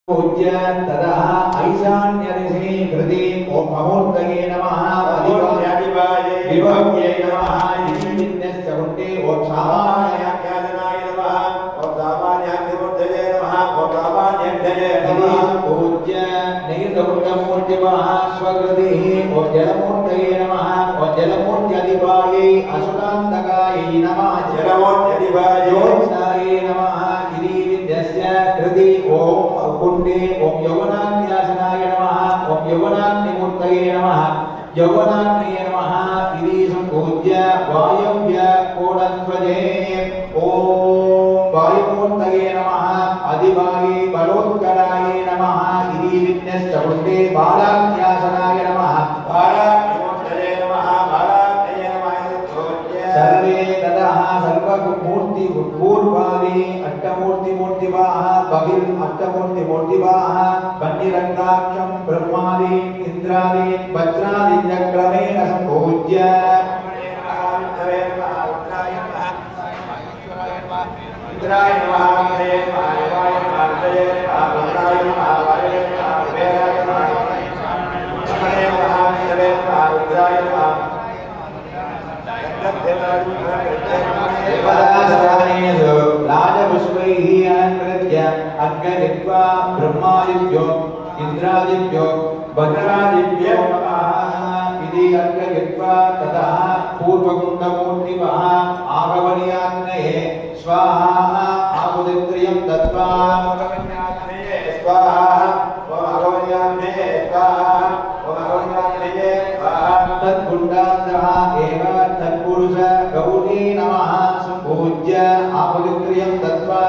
पूज्य तदा ऐशान्यदिशि कृति ओम अमूर्तये नमः अधिवाये विभव्ये नमः इन्द्रस्य कुण्डे ओम सामान्याज्ञानाय नमः ओम सामान्याज्ञमूर्तये नमः ओम सामान्यज्ञये नमः पूज्य नैर्दकुण्डमूर्तिमः स्वकृतिः ओम जलमूर्तये नमः ओम जलमूर्त्यधिवाये असुरान्तकायै नमः जलमूर्त्यधिवाये ज्योत्स्नायै नमः कृति ओम कुंडे ओम यौवनाग्न्यासनाय नमः ओम यौवनाग्निमूर्तये नमः यौवनाग्नये नमः इति संपूज्य वायव्य कोणध्वजे ओम वायुमूर्तये नमः अधिवाये बलोत्कराय नमः इति विघ्नश्च कुंडे बालाग्न्यासनाय नमः बालाग्निमूर्तये नमः बालाग्नये नमः सर्वे ततः सर्वमूर्ति पूर्वादि अष्टमूर्ति मूर्तिवाह बहिर् अष्टमूर्ति मूर्तिवाह पन्निरङ्गाक्षं ब्रह्मादि इंद्रादि वज्रादि क्रमेण संपूज्य इंद्राय नमः हरे महादेवाय महादेवाय महादेवाय महादेवाय महादेवाय देवदासराणेषु राजपुष्पैः अलङ्कृत्य अर्घयित्वा ब्रह्मादिभ्यो इन्द्रादिभ्यो वज्रादिभ्यो नमः इति अर्घयित्वा ततः पूर्वकुण्डमूर्तिमः आगमनीयाग्नये स्वाहा आहुतित्रयं दत्त्वा स्वाहा ओम आगमनीयाग्नये स्वाहा ओम आगमनीयाग्नये स्वाहा तत्कुण्डान्तः एव तत्पुरुष गौरी नमः संपूज्य आहुतित्रयं दत्त्वा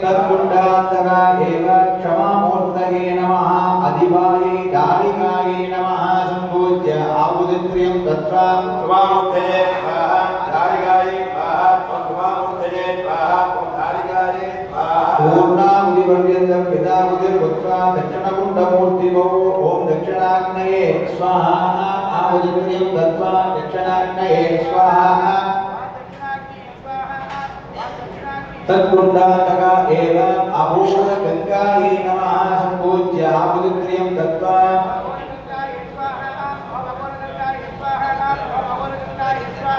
तत्कुण्डान्तः एव क्षमामूर्तये नमः अधिवाये दारिकायै नमः संपूज्य आहुतित्रयं दत्त्वा क्षमामूर्तये स्वाहा दारिकायै स्वाहा क्षमामूर्तये स्वाहा दारिकायै स्वाहा पूर्णाहुतिपर्यन्तं पिताहुतिर्भूत्वा दक्षिणकुण्डमूर्तिभो ओम दक्षिणाग्नये स्वाहा आहुतित्रयं दत्त्वा दक्षिणाग्नये स्वाहा तत्कुण्डान्तः एव अभूतगङ्गायै नमः संपूज्य आहुतित्रयं दत्त्वा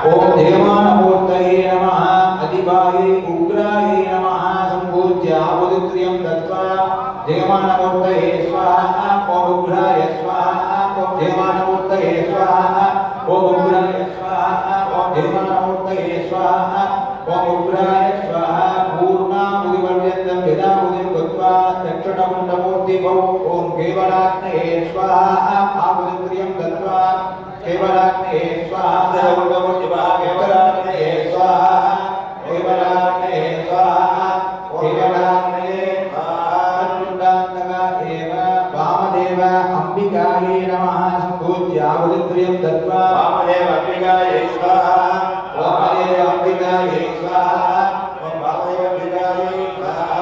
ओम देवानमूर्तये नमः अधिवाये उग्रायै नमः संपूज्य आहुतित्रयं दत्त्वा देवानमूर्तये स्वाहा ओम उग्राय स्वाहा ओम देवानमूर्तये स्वाहा ओम उग्राय स्वाहा ओम देवानमूर्तये स्वाहा ओम उग्राय स्वाहा पूर्णाहुतिपर्यन्तं यदाहुतिं कृत्वा दक्षिणकुण्डमूर्तिभौ ओम केवलाग्नये स्वाहा आहुतित्रयं दत्त्वा केवलाग्नये स्वाहा केवलाग्नये स्वाहा केवलाग्नये स्वाहा केवलाग्नये तत्कुण्डान्तः एव वामदेव अम्बिकायै नमः संपूज्य आहुतित्रयं दत्त्वा वामदेव अम्बिकायै स्वाहा वामदेव अम्बिकायै स्वाहा वामदेव अम्बिकायै स्वाहा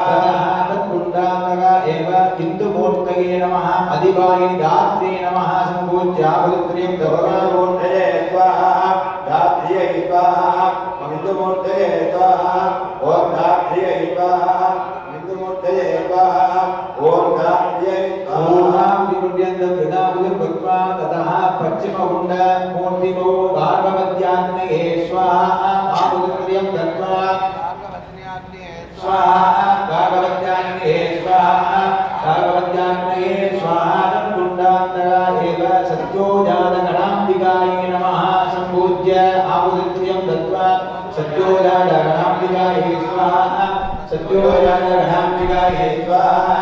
तत्कुण्डान्तः एव हिन्दुमूर्तये नमः अधिवाये दात्रे नमः संपूज्य आहुतित्रयं दत्त्वा मूर्तये स्वाहा दात्र्यै स्वाहा हिन्दुमूर्तये स्वाहा ओम दात्र्यै स्वाहा हिन्दुमूर्तये स्वाहा ओम दात्र्यै स्वाहा पूर्णाहुतिपर्यन्तं पिताहुतिर्भूत्वा ततः पश्चिमकुण्डमूर्तिभो गार्गवत्याग्नये स्वाहा आहुतित्रयं दत्त्वा स्वाहा गार्गवत्याग्नये स्वाहा गार्गवत्याग्नये स्वाहा तत्कुण्डान्तः एव सत्योजातगणाम्बिकायै नमः संपूज्य आहुतित्रयं दत्त्वा सत्योजातगणाम्बिकायै स्वाहा सत्योजातगणाम्बिकायै स्वाहा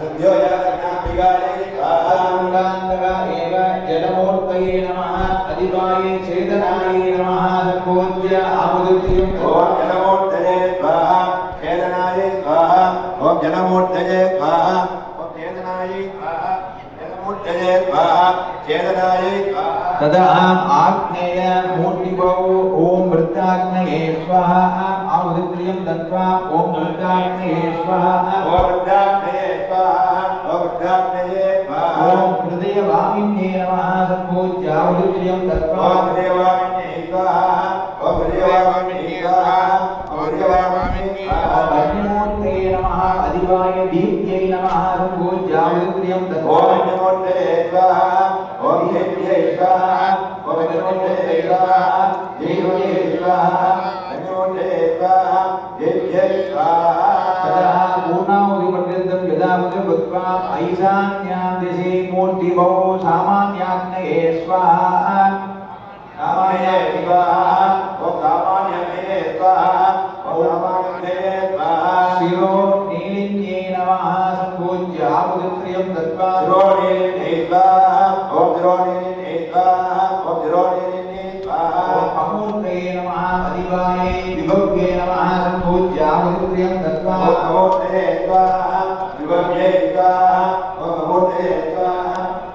सत्योजातगणाम्बिकायै स्वाहा तत्कुण्डान्तः एव जलमूर्तये नमः अधिवाये चेतनायै नमः संपूज्य आहुतित्रयं ओम जलमूर्तये स्वाहा चेतनायै स्वाहा ओम जलमूर्तये स्वाहा ओम चेतनायै स्वाहा जलमूर्तये स्वाहा चेतनायै स्वाहा तदा आग्नेय मूर्तिभौ ओम वृत्ताग्नये स्वाहा आहुतित्रयं दत्त्वा ओम वृत्ताग्नये स्वाहा ओम वृद्धाग्नये स्वाहा ओम वृद्धाग्नये स्वाहा ओम हृदयवामिन्ये नमः संपूज्य आहुतित्रयं दत्त्वा ओम देवामिन्ये स्वाहा ओम देवामिन्ये स्वाहा ओम देवामिन्ये स्वाहा अग्निहोत्रे स्वाहा देव्यै स्वाहा तदा पूर्णाहुतिपर्यन्तं यदा भूत्वा ऐशान्यां दिशि मूर्तिभो सामान्याग्नये स्वाहा सामान्ये स्वाहा ओम सामान्ये स्वाहा ओम सामान्ये स्वाहा शिरो नीलिन्ये नमः सम्पूज्य आहुतित्रयं दत्त्वा शिरोनीलिन्ये स्वाहा ओम शिरोनीलिन्ये स्वाहा ओम शिरोनीलिन्ये स्वाहा अमूर्तये नमः अधिवाये विभव्ये नमः सम्पूज्य आहुतित्रयं दत्त्वा अमूर्तये स्वाहा विभव्ये स्वाहा ओम अमूर्तये स्वाहा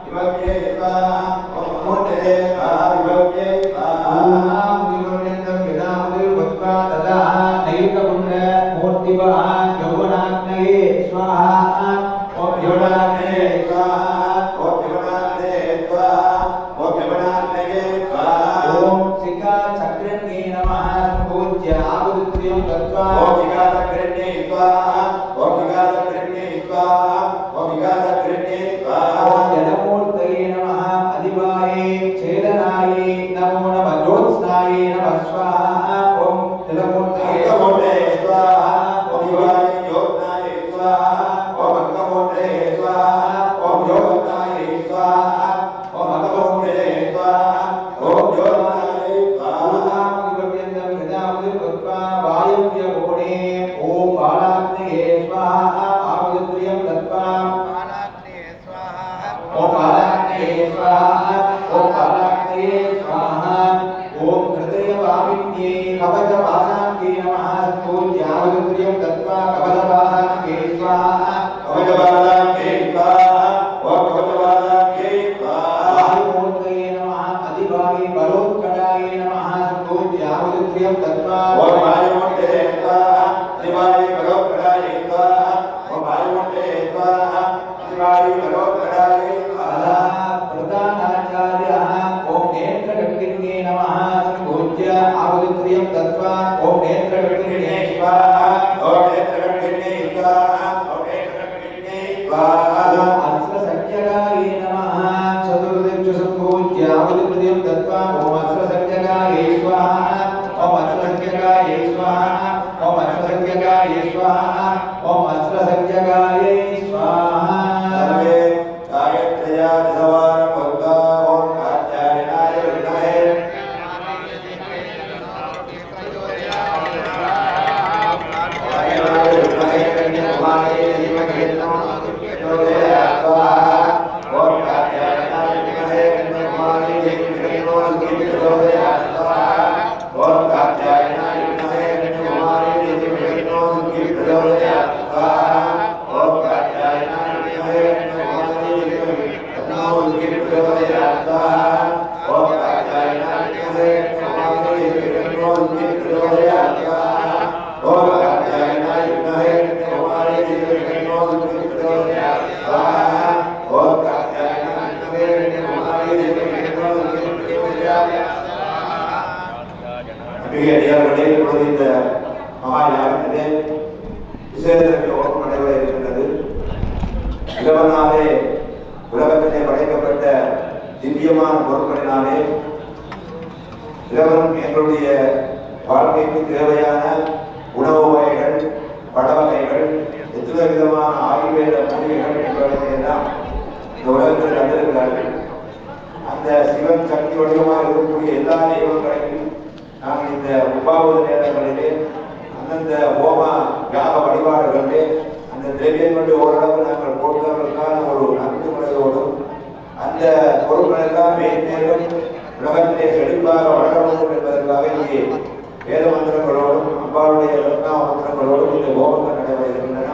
विभव्ये स्वाहा ओम अमूर्तये स्वाहा विभव्ये स्वाहा पूर्णाहुतिपर्यन्तं यदा भूत्वा तदा नैककुण्ड मूर्तिभः यौवनाग्नये स्वाहा ॐ यौवनाग्नये स्वाहा ओम यौवनाग्नये स्वाहा ओम यौवनाग्नये स्वाहा ॐ शिखाचक्रन्ये नमः सम्पूज्य आहुतित्रयं दत्त्वा ओम विकासकृण्ये स्वाहा ओम विकासकृण्ये स्वाहा ओम विकासकृण्ये स्वाहा जलमूर्तये नमः अधिवाये छेदनाये नमो नमः ज्योत्स्नाये नमः स्वाहा ॐ जलमूर्तये अंकमोटे स्वाहा ओम शिवाय ज्योत्नाय स्वाहा ओम अंकमोटे स्वाहा ओम ज्योत्नाय स्वाहा ओम अंकमोटे स्वाहा ओम ज्योत्नाय स्वाहा पूर्णाहुतिपर्यन्तं यदा भूत्वा वायव्यकोणे ॐ बालाग्नये स्वाहा आहुतित्रयं दत्त्वा ॐ बालाग्नये स्वाहा ॐ बालाग्नये स्वाहा ॐ हृदयवाहिन्ये कवचवासाङ्गे नमः सम्पूज्य आहुतित्रयं दत्त्वा कवचवासाङ्गे स्वाहा कवचवासाङ्गे स्वाहा ओम कवचवासाङ्गे स्वाहा वायुमूर्तये नमः अधिवाये बलोत्कटाय नमः सम्पूज्य आहुतित्रयं दत्त्वा ओम वायुमोटे स्वाहा शिवाय भगवत्पदाय स्वाहा ओम वायुमोटे स्वाहा शिवाय भगवत्पदाय स्वाहा प्रधानाचार्यः ॐ नेत्रकटिन्ये नमः सम्पूज्य आहुतित्रयं दत्त्वा ॐ नेत्रकटिन्ये स्वाहा ओम नेत्रकटिन्ये स्वाहा ओम नेत्रकटिन्ये स्वाहा अस्त्रसंज्ञकाय नमः चतुर्दिक्षु सम्पूज्य आहुतित्रयं दत्त्वा ॐ अस्त्रसंज्ञकाय स्वाहा ॐ अस्त्रसंज्ञकाय स्वाहा ॐ अस्त्रसंज्ञकाय स्वाहा ॐ अस्त्रसंज्ञकाय स्वाहा सर्वे गायत्र्या धवार भक्ता ओम आचार्यनाय विद्महे आचार्यनाय विद्महे कन्याकुमारी धीमहि प्रचोदयात् स्वाहा ओम आचार्यनाय विद्महे कन्याकुमारी धीमहि प्रचोदयात् स्वाहा ओम आचार्यनाय विद्महे कन्याकुमारी धीमहि प्रचोदयात् स्वाहा ओम आचार्यनाय विद्महे कन्याकुमारी धीमहि प्रचोदयात् स्वाहा ओम आचार्यनाय विद्महे कन्याकुमारी धीमहि प्रचोदयात् स्वाहा ओम आचार्यनाय विद्महे कन्याकुमारी धीमहि प्रचोदयात् स्वाहा ओम आचार्यनाय विद्महे कन्याकुमारी धीमहि प्रचोदयात् மிக அடியார்களே இப்பொழுது இந்த மகா யாகத்திலே விசேஷத்திற்கு ஓட்டம் நடைபெற இருக்கின்றது. இறைவனாலே உலகத்திலே படைக்கப்பட்ட திவ்யமான பொருட்களினாலே இறைவன் எங்களுடைய வாழ்க்கைக்கு தேவையான உணவு வகைகள் பட வகைகள் எத்தனை விதமான ஆயுர்வேத மூலிகைகள் என்பவற்றை எல்லாம் இந்த உலகத்தில் தந்திருக்கிறார்கள். அந்த சிவன் சக்தி வடிவமாக இருக்கக்கூடிய எல்லா தெய்வங்களையும் நாங்கள் இந்த உபாவது நேரங்களிலே அந்தந்த ஹோம யாக வழிபாடுகளிலே அந்த திரவியம் கொண்டு ஓரளவு நாங்கள் கொடுத்தவர்களுக்கான ஒரு நன்கு முறையோடும் அந்த பொருட்கள் எல்லாம் மேலும் உலகத்திலே செழிப்பாக வளர வேண்டும் என்பதற்காக இங்கே வேத மந்திரங்களோடும் அம்பாவுடைய ரத்னா மந்திரங்களோடும் இந்த ஹோமங்கள் நடைபெற இருக்கின்றன.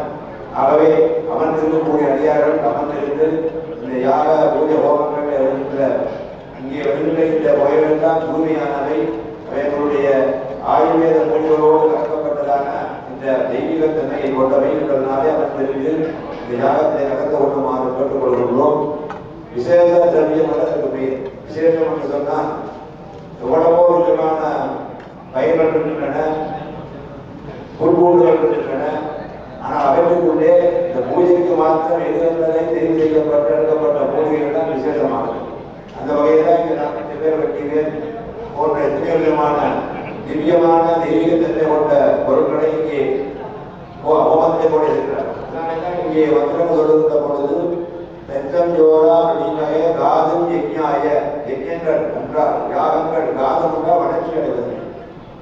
ஆகவே அமர்ந்திருக்கக்கூடிய அதிகாரிகள் அமர்ந்திருந்து இந்த யாக பூஜை ஹோமங்கள் வருகின்ற இங்கே வருகின்ற இந்த வகைகள் தான் தூய்மையானவை. அவர்களுடைய ஆயுர்வேத மொழிகளோடு கலக்கப்பட்டதான இந்த தெய்வீக தன்மையை கொண்டவை என்பதனாலே அமர்ந்திருந்து இந்த யாகத்தை நடத்த கொண்டுமாறு கேட்டுக்கொள்கின்றோம். விசேஷ திரவியம் அதற்கு பெயர். விசேஷம் என்று சொன்னால் எவ்வளவோ விதமான பயிர்கள் இருக்கின்றன, புல்பூண்டுகள் இருக்கின்றன. ஆனால் அவற்றுக்குள்ளே இந்த பூஜைக்கு மாத்திரம் எது என்பதை தெரிவு செய்யப்பட்ட எடுக்கப்பட்ட மூலிகைகள் தான் விசேஷமானது. அந்த வகையில் தான் இங்கே 40 பேர் வெட்டிவேன் போன்ற எத்தனை விதமான திவ்யமான தெய்வீக தன்மை கொண்ட பொருட்களை இங்கே ஹோமத்திலே போட இருக்கிறார். இங்கே மந்திரம் சொல்லுகின்ற பொழுது தெற்கம் ஜோரா நீங்காய காதும் யஜ்ஞாய, யஜ்ஞங்கள் என்றால் யாகங்கள், காதம் என்றால் வளர்ச்சி அடைவது,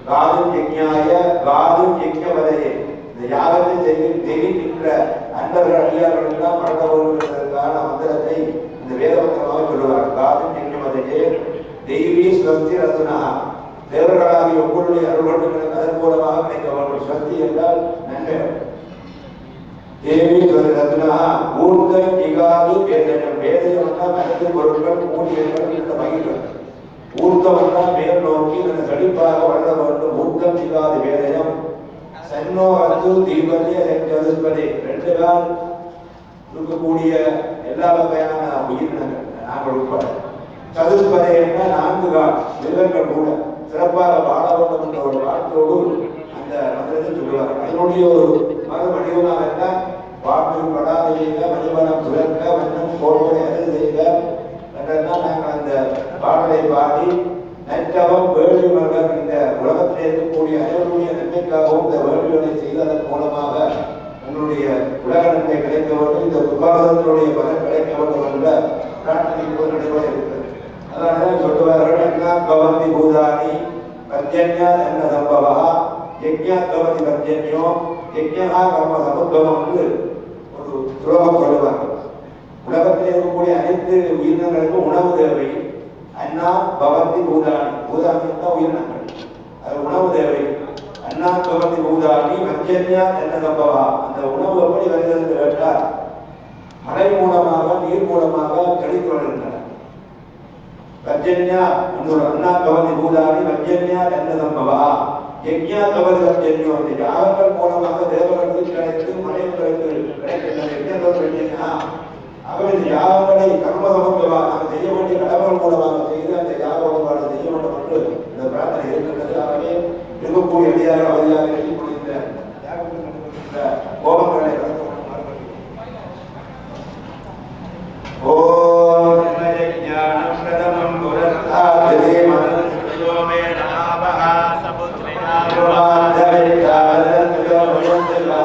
காதும் யஜ்ஞாய காதும் யஜ்ஞவதையே, இந்த யாகத்தை தெரிவிக்கின்ற அன்பர்கள் அடியார்கள் எல்லாம் பழக்க வேண்டும் என்பதற்கான மந்திரத்தை இந்த வேத மந்திரமாக சொல்லுவார். காதும் யஜ்ஞவதையே தெய்வீ ஸ்வஸ்தி ரத்னா, தேவர்களாகிய உங்களுடைய அருள்களுக்கு அதன் மூலமாக கிடைக்க வேண்டும். ஸ்வஸ்தி என்றால் நன்மைகள். தேவி ரத்னா ஊர்த இகாது வேதனம், வேதனம் என்றால் மனித பொருட்கள், மூலிகைகள் என்ற வகைகள். ஊர்த்தம் என்றால் மேல் நோக்கி நல்ல செழிப்பாக வளர வேண்டும். ஊர்த்தம் இகாது வேதனம் சன்னோ அத்து தீபதி சதுஸ்பதி, 2 கால் இருக்கக்கூடிய எல்லா வகையான உயிரினங்கள் நாங்கள் உட்பட. சதுஸ்பதி என்ற 4 கால் மிருகங்கள் கூட சிறப்பாக வாழ வேண்டும் என்ற ஒரு வாழ்க்கையோடு அந்த மந்திரத்தை சொல்லுவார். அதனுடைய ஒரு மத வடிவமாக இருந்தால் வாழ்க்கை படாத செய்க, மதிமனம் சுழற்க, மன்னம் கோட்போடு எது செய்க என்றெல்லாம் நாங்கள் அந்த பாடலை பாடி நற்றவம் வேள்வி மலர் இந்த உலகத்தில் இருக்கக்கூடிய அனைவருடைய நன்மைக்காகவும் இந்த வேள்விகளை செய்ததன் மூலமாக எங்களுடைய உலக நன்மை கிடைக்க வேண்டும், இந்த உபாசத்தினுடைய பலன் கிடைக்க வேண்டும் என்ற பிரார்த்தனை இப்போது நடைபெற இருக்கிறது. அதனால்தான் சொல்லுவார்கள், என்ன பவந்தி பூதானி பர்ஜன்யா என்ன சம்பவா யஜ்ஞாத் பவதி பர்ஜன்யோ யஜ்ஞா கர்ம சமுத்பவம் என்று ஒரு சுலோகம் சொல்லுவார்கள். உலகத்தில் இருக்கக்கூடிய அனைத்து உயிரினங்களுக்கும் உணவு தேவை. அண்ணா பவந்தி பூதானி, பூதானி தான் உயிரினங்கள், அது உணவு தேவை. அண்ணா பவந்தி பூதானி பர்ஜன்யா என்ன சம்பவா, அந்த உணவு எப்படி வருகிறது என்று கேட்டால் மழை மூலமாக நீர் மூலமாக கிடைத்து வருகின்றன. பர்ஜன்யா அண்ணா பவந்தி பூதானி பர்ஜன்யா என்ன சம்பவா யஜ்ஞா கவதி பர்ஜன்யோ, அந்த யாகங்கள் மூலமாக தேவர்களுக்கு கிடைத்து மலைகளுக்கு கிடைக்கின்றன. ஆகவே இந்த யாகங்களை கர்ம சமத்துவா நாம் செய்ய வேண்டிய கடவுள் மூலமாக செய்து அந்த யாக வழிபாடு செய்ய வேண்டும் என்று இந்த பிரார்த்தனை இருக்கின்றது. ஆகவே இருக்கக்கூடிய அடியாக வழியாக இருக்கக்கூடிய இந்த கோபங்களை ஓம் ஞானம் பிரதமம் புரத்தாதே மதம் சுயோமே நமாபஹ சமுத்ரயா ருவாதவிதாரன் யோமயந்தலா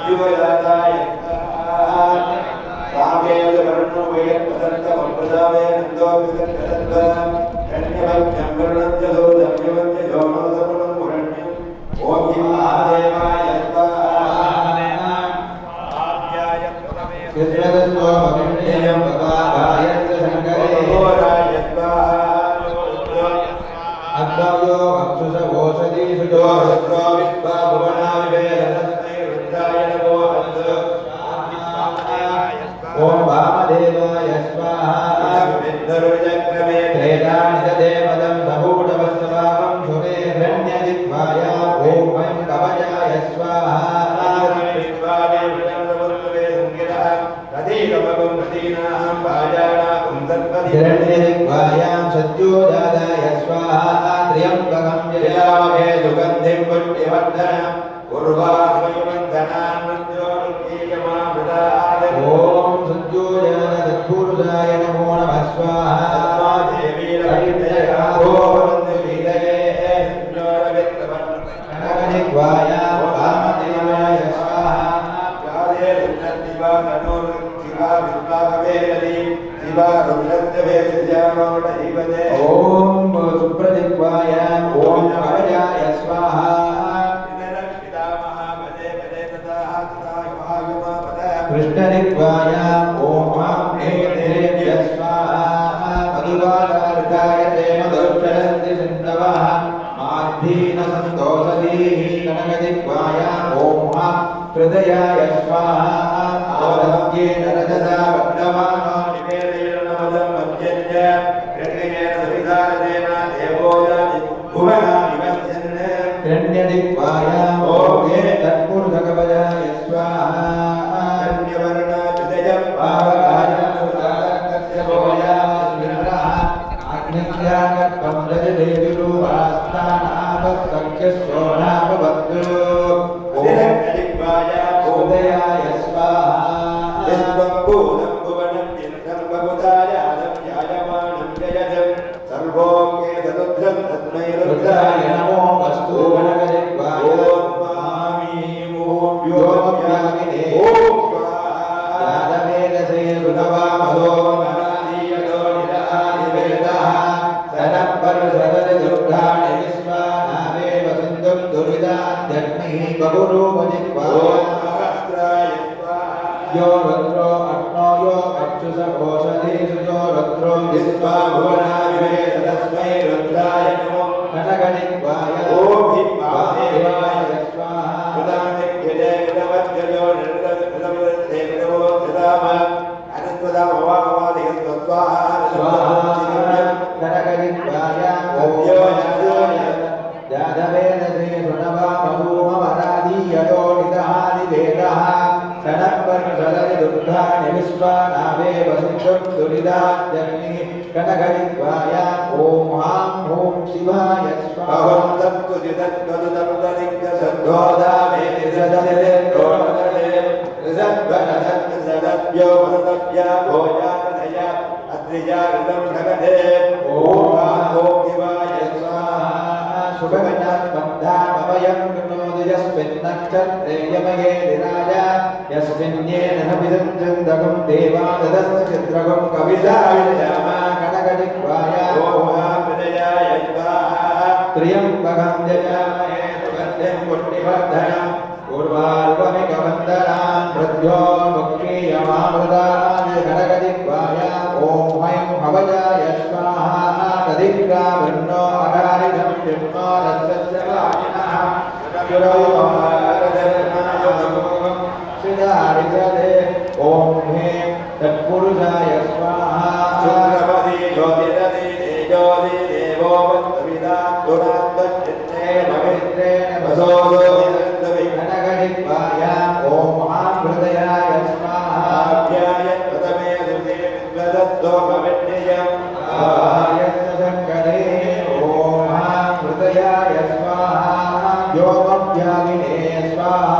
யுவதாய தாமேத வர்ணோபய பதந்த வம்பதாவே நந்தோ விதந்தத கண்யவம் ஜம்பரணஞ்சதோ தம்யவம் யோமதமனம் புரண்யம் ஓம் மகாதேவாய ஸ்வாஹா ஆத்யாய பிரமே கிருஷ்ணதஸ்வ மகிழ்நேயம் பகாய சங்கரே ஓராய ஸ்வாஹா அத்வாயோ அக்ஷுஷ ஓஷதி சுஜோ ஹஸ்ரோ வித்வா புவனாவிவேதஸ்மை ருத்ராய நமோ அந்து ஓம் வாமதேவாய ஸ்வாஹா விந்தருஜக்ரமே த்ரேதானித தேவதம் சபூடவஸ்தவாவம் சுரே ஹ்ரண்யதிக்வாய ஓம் வயம் கவயாய ஸ்வாஹா வித்வாவே விஜயவர்த்தவே சங்கிரா ததீகமகம் பிரதீனாஹம் பாஜானாகும் தத்பதி ஹ்ரண்யதிக்வாயாம் சத்யோஜாதாய ஸ்வாஹா த்ரியம்பகம் யஜாமஹே சுகந்திம் புண்ணியவர்தனம் உர்வாஹ்வயவந்தனான் மத்யோருக்கீயமாமதாத ஓம் சத்யோஜாத தத்புருஷாய நமோ நமः ஸ்வாஹா தேவீர வித்யாஹோ வந்தே விதயே சத்யோரவித்வன் கனகதிக்வாயாம் வாமதேவாய ஸ்வாஹா யாதே ருத்ரதிவா தனோர் சிவா வித்வாகவேயதி சிவா ருத்ரத்வே வித்யாமோட ஜீவதே ஓம் சுப்ரதிக்வாயாம் ஓம் கவயாய ஸ்வாஹா कृष्णदिग्वायाम् ओम नेत्रेभ्य स्वाहा मधुवादार्काय ते मधुर्चरन्ति सिन्धवः माद्धीन सन्तोषदीः कनकदिग्वायाम् ओम हृदयाय स्वाहा आरभ्येन रजसा वर्धमानो निवेदयेन नमदं मध्यञ्च कृष्णेन सविधारतेन देवोजाति भुवना निवस्यन् कृण्यदिग्वायाम् ओम हे तत्पुरुषकवयाय स्वाहा सर्वों के नमो यो रुद्रो अग्नो यो अक्षुषघोषधीषु यो रुद्रो विश्वा भुवनाविवे तस्मै रुद्राय नमो कनकनिक्वाय ओम हिं महादेवाय स्वाहा उदानिक्यते उदवत्ययो निर्दवते नमो सदाम अनन्तदा भवामवादि स्वाहा स्वाहा कनकनिक्वाय ओम यादवेन श्री प्रणवा मधुमवरादि यतो निदहादि वेदः सनपर्णसदरि दुर्गाणि विश्वानावे वसिष्ठं दुरिदात्यग्निः कनकनिक्वाय ॐ हां ॐ शिवाय स्वाहा अहं तत्तुदिदत्तदुदत्तदिग्गसद्धोदामे निजददिदोददे निजद्वनदत्तसदभ्यो वसदभ्या भोजानदया अद्रिजागृतं भगते ॐ हां ॐ शिवाय स्वाहा शुभगणात्मन्धामवयं कृणोति यस्मिन्नक्षत्रे यमये दिराजा यस्मिन्नेन नभिसञ्चन्दकं देवाददस्य चित्रकं कविताविरजामा कनकनिक्वाय ओमाविदयाय स्वाहा त्र्यम्बकं यजामहे सुगन्धिं पुष्टिवर्धनम् उर्वारुकमिकवन्दनान् मृत्योर्मुक्षीयमामृतान् कनकनिक्वाय ॐ हयं हवजाय स्वाहा तदिग्रावृन्नो अगारिदं जिह्वा रसस्य वाजिनः श्रीदारिसदे ॐ हे तत्पुरुषाय स्वाहा सुप्रभति ज्योतिरति तेजोदि देवो वत्सविदा दुरान्तचित्तेन पवित्रेण वसोदो कनकनिक्वाय ॐ महाहृदयाय स्वाहा अभ्याय प्रथमे सुते विद्वदत्तो भविष्यम् आयस्य शङ्करे ॐ महाहृदयाय स्वाहा योमभ्यागिने स्वाहा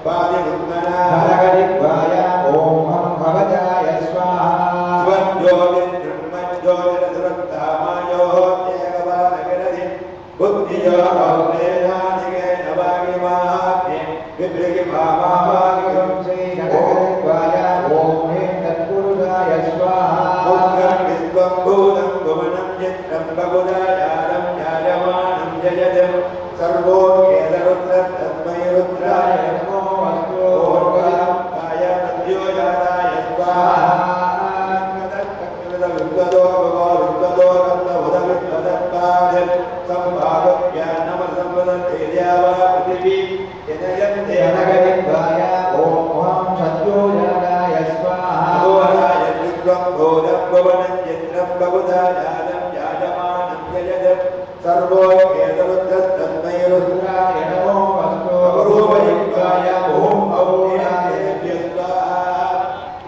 Bye. विद्रिहि भामावागं श्री गणगणेशाय ओम ह्रीं तत्पुरुषाय स्वाहा मुद्रं विश्वं भूतं भुवनं चित्रं बहुधायालं जायमानं जयते सर्वो केतरुद्रं तस्मै रुद्राय नमो अस्तु ओर्गाय नद्योजाताय स्वाहा विद्वदो भगो विद्वदो रत्नवदविद्वदत्पाद संभावज्ञानमसंवदन्तेर्यावा पृथिवी यजयन्ते गणगणेशाय ओम ह्रीं सत्योजाताय स्वाहा अघोराय विश्वं घोरं भुवनं चित्रं बहुधायालं जायमानं जयते सर्वो केतरुद्रस्तस्मै रुद्राय नमो अस्तु अवरूपयुक्ताय ओम और्याय स्वाहा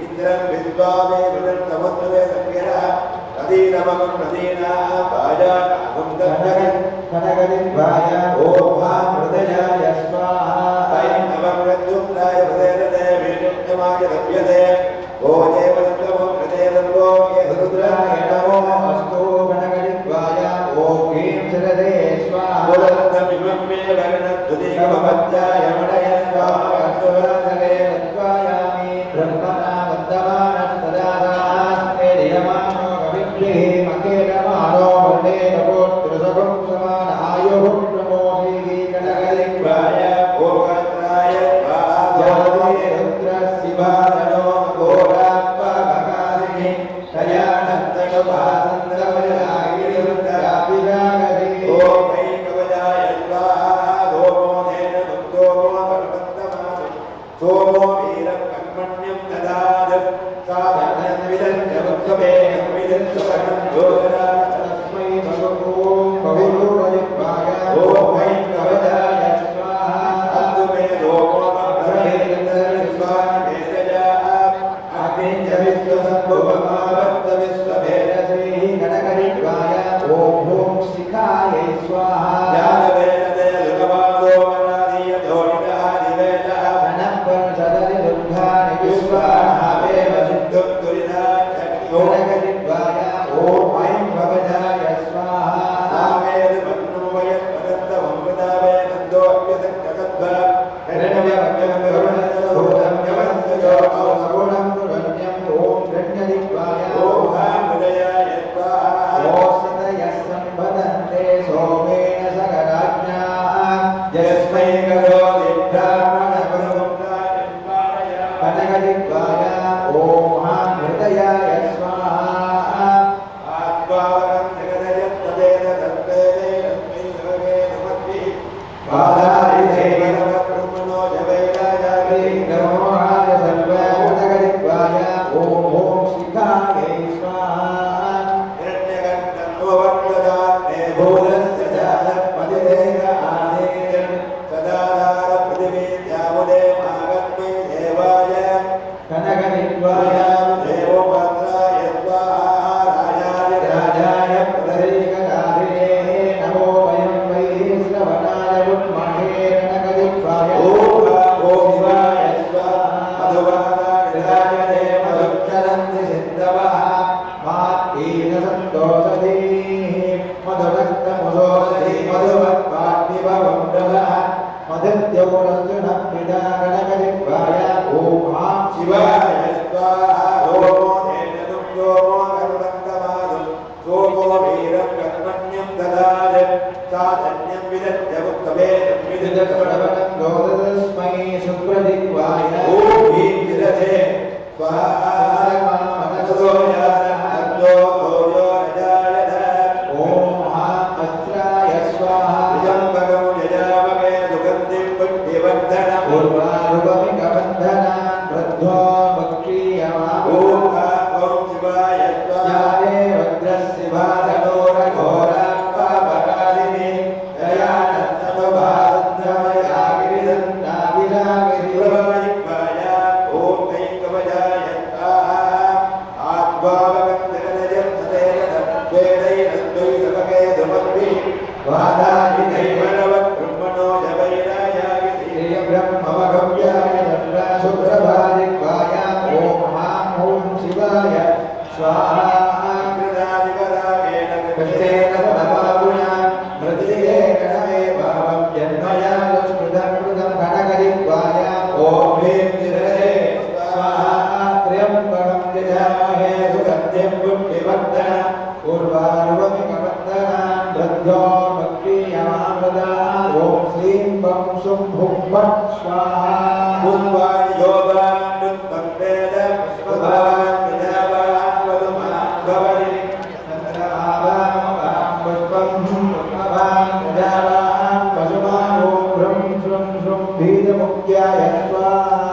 इन्द्रं विश्वामे विदन्तमत्वे संज्ञा नदीनमकं नदीना पाजानागं दत्तगं गणगणेशाय ओम हृदयाय स्वाहा नवं प्रत्युक्ताय हृदयदे वेदुक्तमाय लभ्यते भोजे वदन्तमो हृदयदन्तो ये रुद्राय नमो नमो अस्तु गणगणेशाय ओम ह्रीं शिरसे स्वाहा पुरन्दमिमं मे वर्णद्युतिकमपत्याय मणयन्वामस्तुरसले तत्त्वायामि ब्रह्मणा वन्दमानस्तदासास्ते धियमानो कविद्भिः मकेनमानो वन्दे कपोत्रसगं समानायुः प्रमोषीति गणगणेशाय भोगत्राय जाते रुद्रशिवादनो घोरात्मभगादिनि तयानन्दकपासन्दवयागिरिरुद्राभिषागरे ओम वै कवचाय स्वाहा सोमो धेन भक्तोमो परमन्तमानं सोमो वीरं कर्मण्यं ददात् साधनं विदञ्च भक्तमेनं विदञ्च वनं योगदात् तस्मै भगवो बहुरूपयुक्ताय ओम वै कवचाय स्वाहा अस्तु मे सोमो भक्तमेन्द्रविश्वानि वेदजात् अग्निञ्च विश्वसम्भुवमावत्तविश्वभेदश्रीः गणगणेशाय ॐ शिखायै स्वाहा ज्ञानवेदते लुकपादो मनादीय धोनिनः निवेदः गणपंसदनि दुर्गानि विश्वानावेव सिद्धं तुरिदाचक्यो गणगणेशाय ॐ ऐं भगजाय स्वाहा नामेद मन्नुमयत् पदन्तमं वदावे नन्दोऽप्यसक्तगद्वा हिरण्यवर्णं यमस्य योगौ सगुणं पुरन्यं ॐ गण्यदिक्वाय ॐ हृदयाय स्वाहा ओषधयः सम्पदन्ते सोमेन सकराज्ञाः यस्मै करोति ब्राह्मणपरमं कनकदिक्वाय ॐ हृदयाय स्वाहा आत्मावरं जगदयत्तदेन तत्तेन तस्मै योगे नमस्ति बाधारिदेव ब्रह्मणो जवैराजामि नमोहाय सर्वभूतगदिक्वाय ॐ शिखायै स्वाहा हिरण्यगर्भन्ववर्तदात्मे भूतस्य जातपतिदेह आनेन सदाधार पृथिवीत्यामुदे मागत्मै देवाय कनकदिक्वाय देवो भद्राय स्वाहा राजाय राजाय प्रदरीककारिणे नमो वयं वै श्रवणाय उन्महे कनकदिक्वाय ॐ शिवाय स्वाहा मधुवादाय मधुक्षरन्ति सिद्धवः मात्कीन सन्तोषधी मधुरक्तमुषोषधी मधुवत्पार्थिवं ददः मधुद्यौरस्तु न पिता गणगदिक्वाय ॐ शिवाय स्वाहा सोमो धेनुं सोमो कर्मन्तमानं सोमो वीरं कर्मण्यं ददात् साधन्यं विदत्य मुक्तवेदं विदत् श्रवणं गोदस्मै सुप्रदिक्वाय ॐ ह्रीं विदधे स्वाहा मनसो जातः अग्नो भोजो रजायत ॐ अस्त्राय स्वाहा त्र्यम्बकं यजामहे सुगन्धिं पुष्टिवर्धनम् उर्वारुपमिकबन्धनान् वृद्धो भक्षीयमा ॐ शिवाय स्वाहा याने रुद्रस्य भागनोरघोरात्मपरालिने दयानन्दमभारन्द्रमयागिरिदन्ताभिरागिरि शिवाय ॐ ऐकवजाय स्वाहा आत्मावगं जगदयं सदेन द्वेदैरद्वैतमगे धमन्वि वादाभिदैवनवत् ब्रह्मणो जवैरायागिति ब्रह्ममगव्याय सुप्रभादिक्वाय ॐ शिवाय स्वाहा कृष्णेन सदपागुणा मृतिले गणमे भावं जन्मया दुष्कृतं कृतं गणगदिक्वाय स्वाहा पुष्पाणि योगान् युक्तं वेद पुष्पवान् विद्यावान् वदुमान् भवति चन्द्रभावां पुष्पं पुष्पवान् विद्यावान् पशुमानो भ्रं श्रुं श्रुं बीजमुख्याय स्वाहा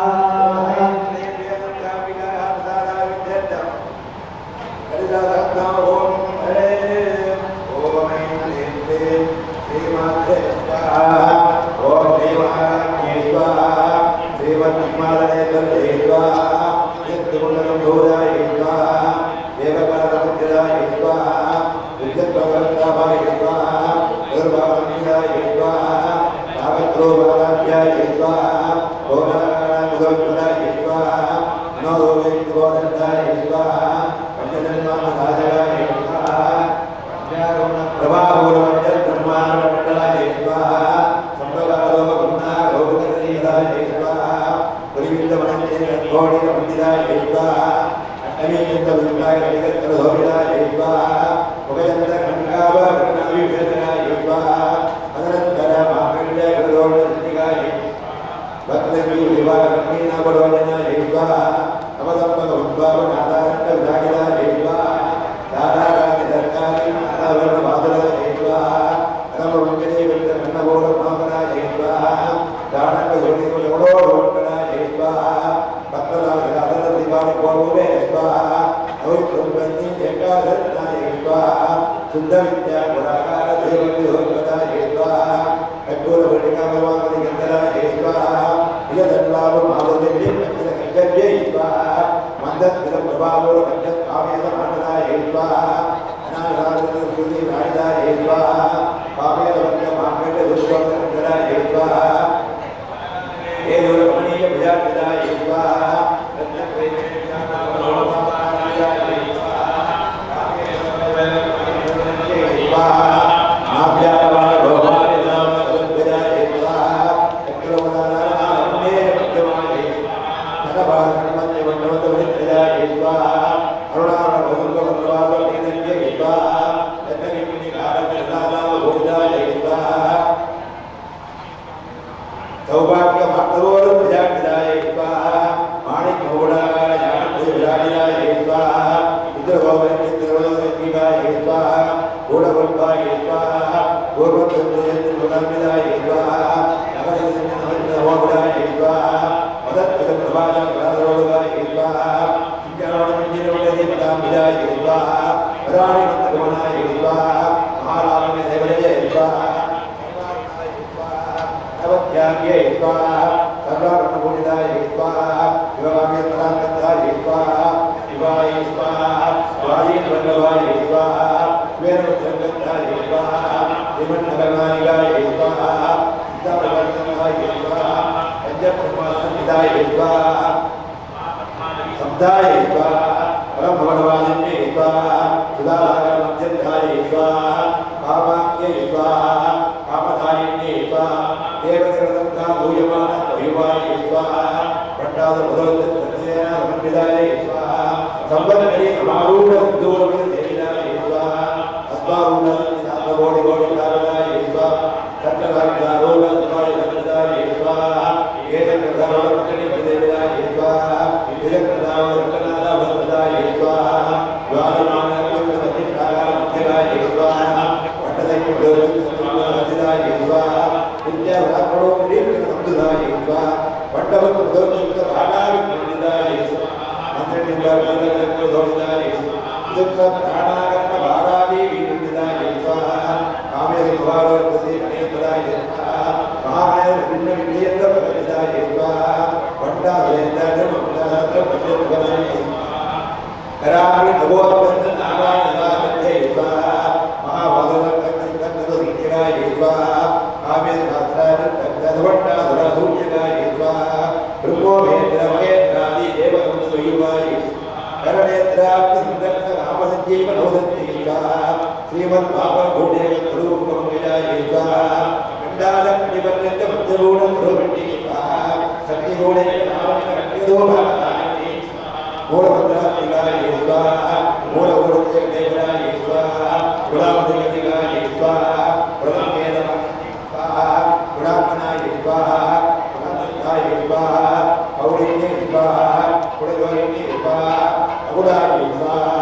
स्वाहा कुलजोगिनी स्वाहा अगुणाय स्वाहा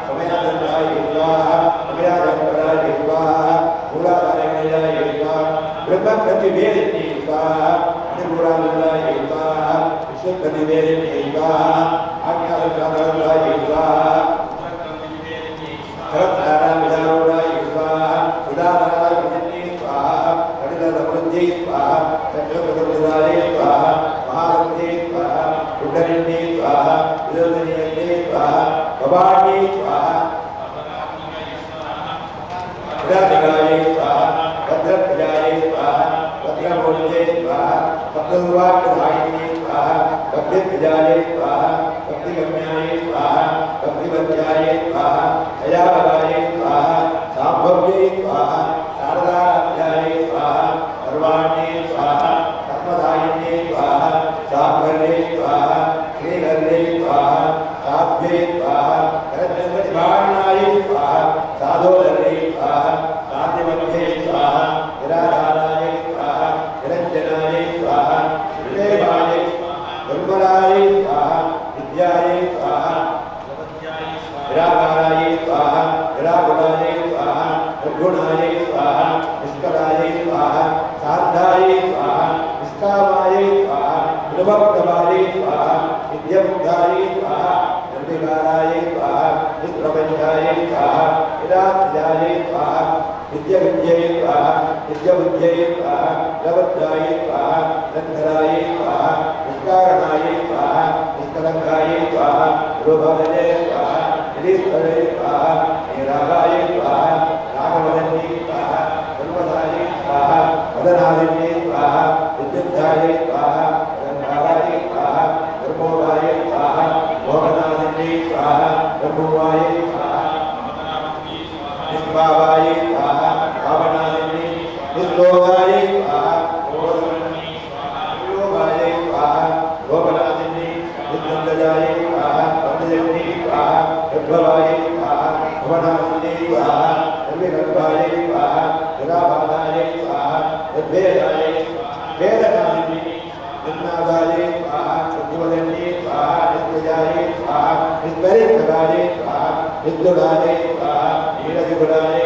समयानंदाय स्वाहा समयानंदराय स्वाहा मूलाधारणाय स्वाहा ब्रह्मप्रतिवेदिनी स्वाहा अनिपुरानंदाय स्वाहा विशुद्धनिवेदिनी स्वाहा आज्ञानंदाय स्वाहा सरत्नारायणाय स्वाहा सुधाराय स्वाहा अनिलवृद्धि स्वाहा चक्रवर्तीराय स्वाहा महारथी स्वाहा कुंडलिनी स्वाहा विलोचनीये स्वाहा कपाटी स्वाहा विराजगाय स्वाहा भद्रप्रियाय स्वाहा भद्रमूर्ते स्वाहा भद्रवाक्यधायिनी स्वाहा भद्रप्रियाय स्वाहा भक्तिगम्याय स्वाहा भक्तिवत्याय स्वाहा दयावराय स्वाहा सांभव्ये स्वाहा शारदाध्याय स्वाहा सर्वाण्ये स्वाहा धर्मदायिने स्वाहा सांभरे स्वाहा श्रीहरे स्वाहा साभ्ये स्वाहा करजगतिभारणाय स्वाहा साधोदरे स्वाहा शांतिमध्ये स्वाहा निराधाराय स्वाहा निरंजनाय स्वाहा विदेवाय दुर्बलाय स्वाहा विद्याय स्वाहा निराकाराय स्वाहा निराकुलाय स्वाहा निर्गुणाय स्वाहा निष्कलाय स्वाहा शांताय स्वाहा निष्कामाय स्वाहा निर्भक्तवाय स्वाहा नित्यमुक्ताय स्वाहा निर्विकाराय स्वाहा निष्प्रपंचाय स्वाहा निरात्याय स्वाहा नित्यविद्यै स्वाहा नित्यबुद्ध्यै स्वाहा निरवध्याय स्वाहा निरंतराय स्वाहा निष्कारणाय स्वाहा निष्कलंकाय स्वाहा निरोधये स्वाहा निरीश्वरे स्वाहा निरागाय स्वाहा रागवदन्ये स्वाहा सर्वदाय स्वाहा वदनादिन्ये स्वाहा विद्युद्धाय स्वाहा अलंकाराय स्वाहा निर्मोहाय स्वाहा मोहनादिन्ये स्वाहा ब्रह्मवाय स्वाहा निष्भावाय स्वाहा भावनादिन्ये निष्लोभाय स्वाहा लोभाय स्वाहा लोभनादिन्ये निष्नन्दजाय स्वाहा पंडितन्ये स्वाहा विभवाय स्वाहा भवनादिन्ये स्वाहा निर्विकल्पाय स्वाहा निराबाधाय स्वाहा निर्भेदाय वेदनादिन्ये निर्नादाय स्वाहा शुद्धिवदन्ये स्वाहा नित्यजाय स्वाहा निष्परिग्रहाय स्वाहा नित्युदाय स्वाहा नीरजगुणाय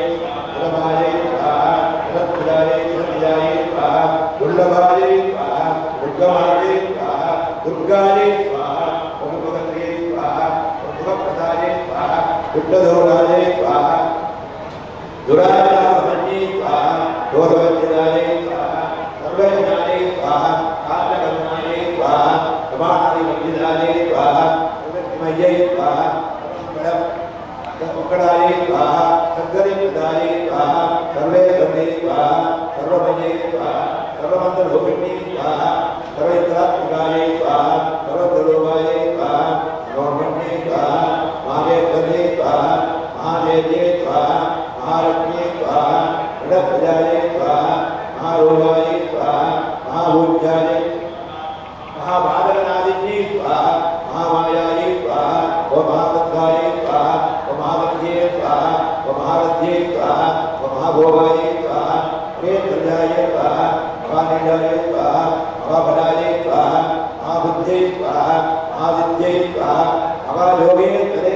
सुलभाय स्वाहा निरत्याय निरत्याय स्वाहा दुर्लभाय स्वाहा दुर्गमाय स्वाहा दुर्गाय स्वाहा भगवते स्वाहा भगवत्प्रदाय स्वाहा विष्णुदोराय स्वाहा दुराचारमन्ये स्वाहा दोषवज्राय स्वाहा सर्वज्ञाय स्वाहा कालकर्माय स्वाहा समानादिमन्दिराय स्वाहा प्रकृतिमये स्वाहा उकड़ाय स्वाहा सद्गतिप्रदाय स्वाहा सर्वेश्वरे स्वाहा सर्वमये स्वाहा सर्वमन्त्ररूपिणी स्वाहा सर्वयत्रात्मिकाय स्वाहा सर्वद्वलोभाय स्वाहा नौर्मण्ये स्वाहा महादेवये स्वाहा महादेव्ये स्वाहा महालक्ष्मी स्वाहा ऋणप्रजाय स्वाहा महारूपाय स्वाहा महाभूत्याय महाभादनादिन्ये स्वाहा महामायाय स्वाहा महाभद्राय स्वाहा महावध्ये स्वाहा महारध्ये स्वाहा महाभोगाय स्वाहा प्रेतजाय स्वाहा महानिजाय स्वाहा महाबलाय स्वाहा महाबुद्धे स्वाहा महाविद्ये स्वाहा महायोगे तरे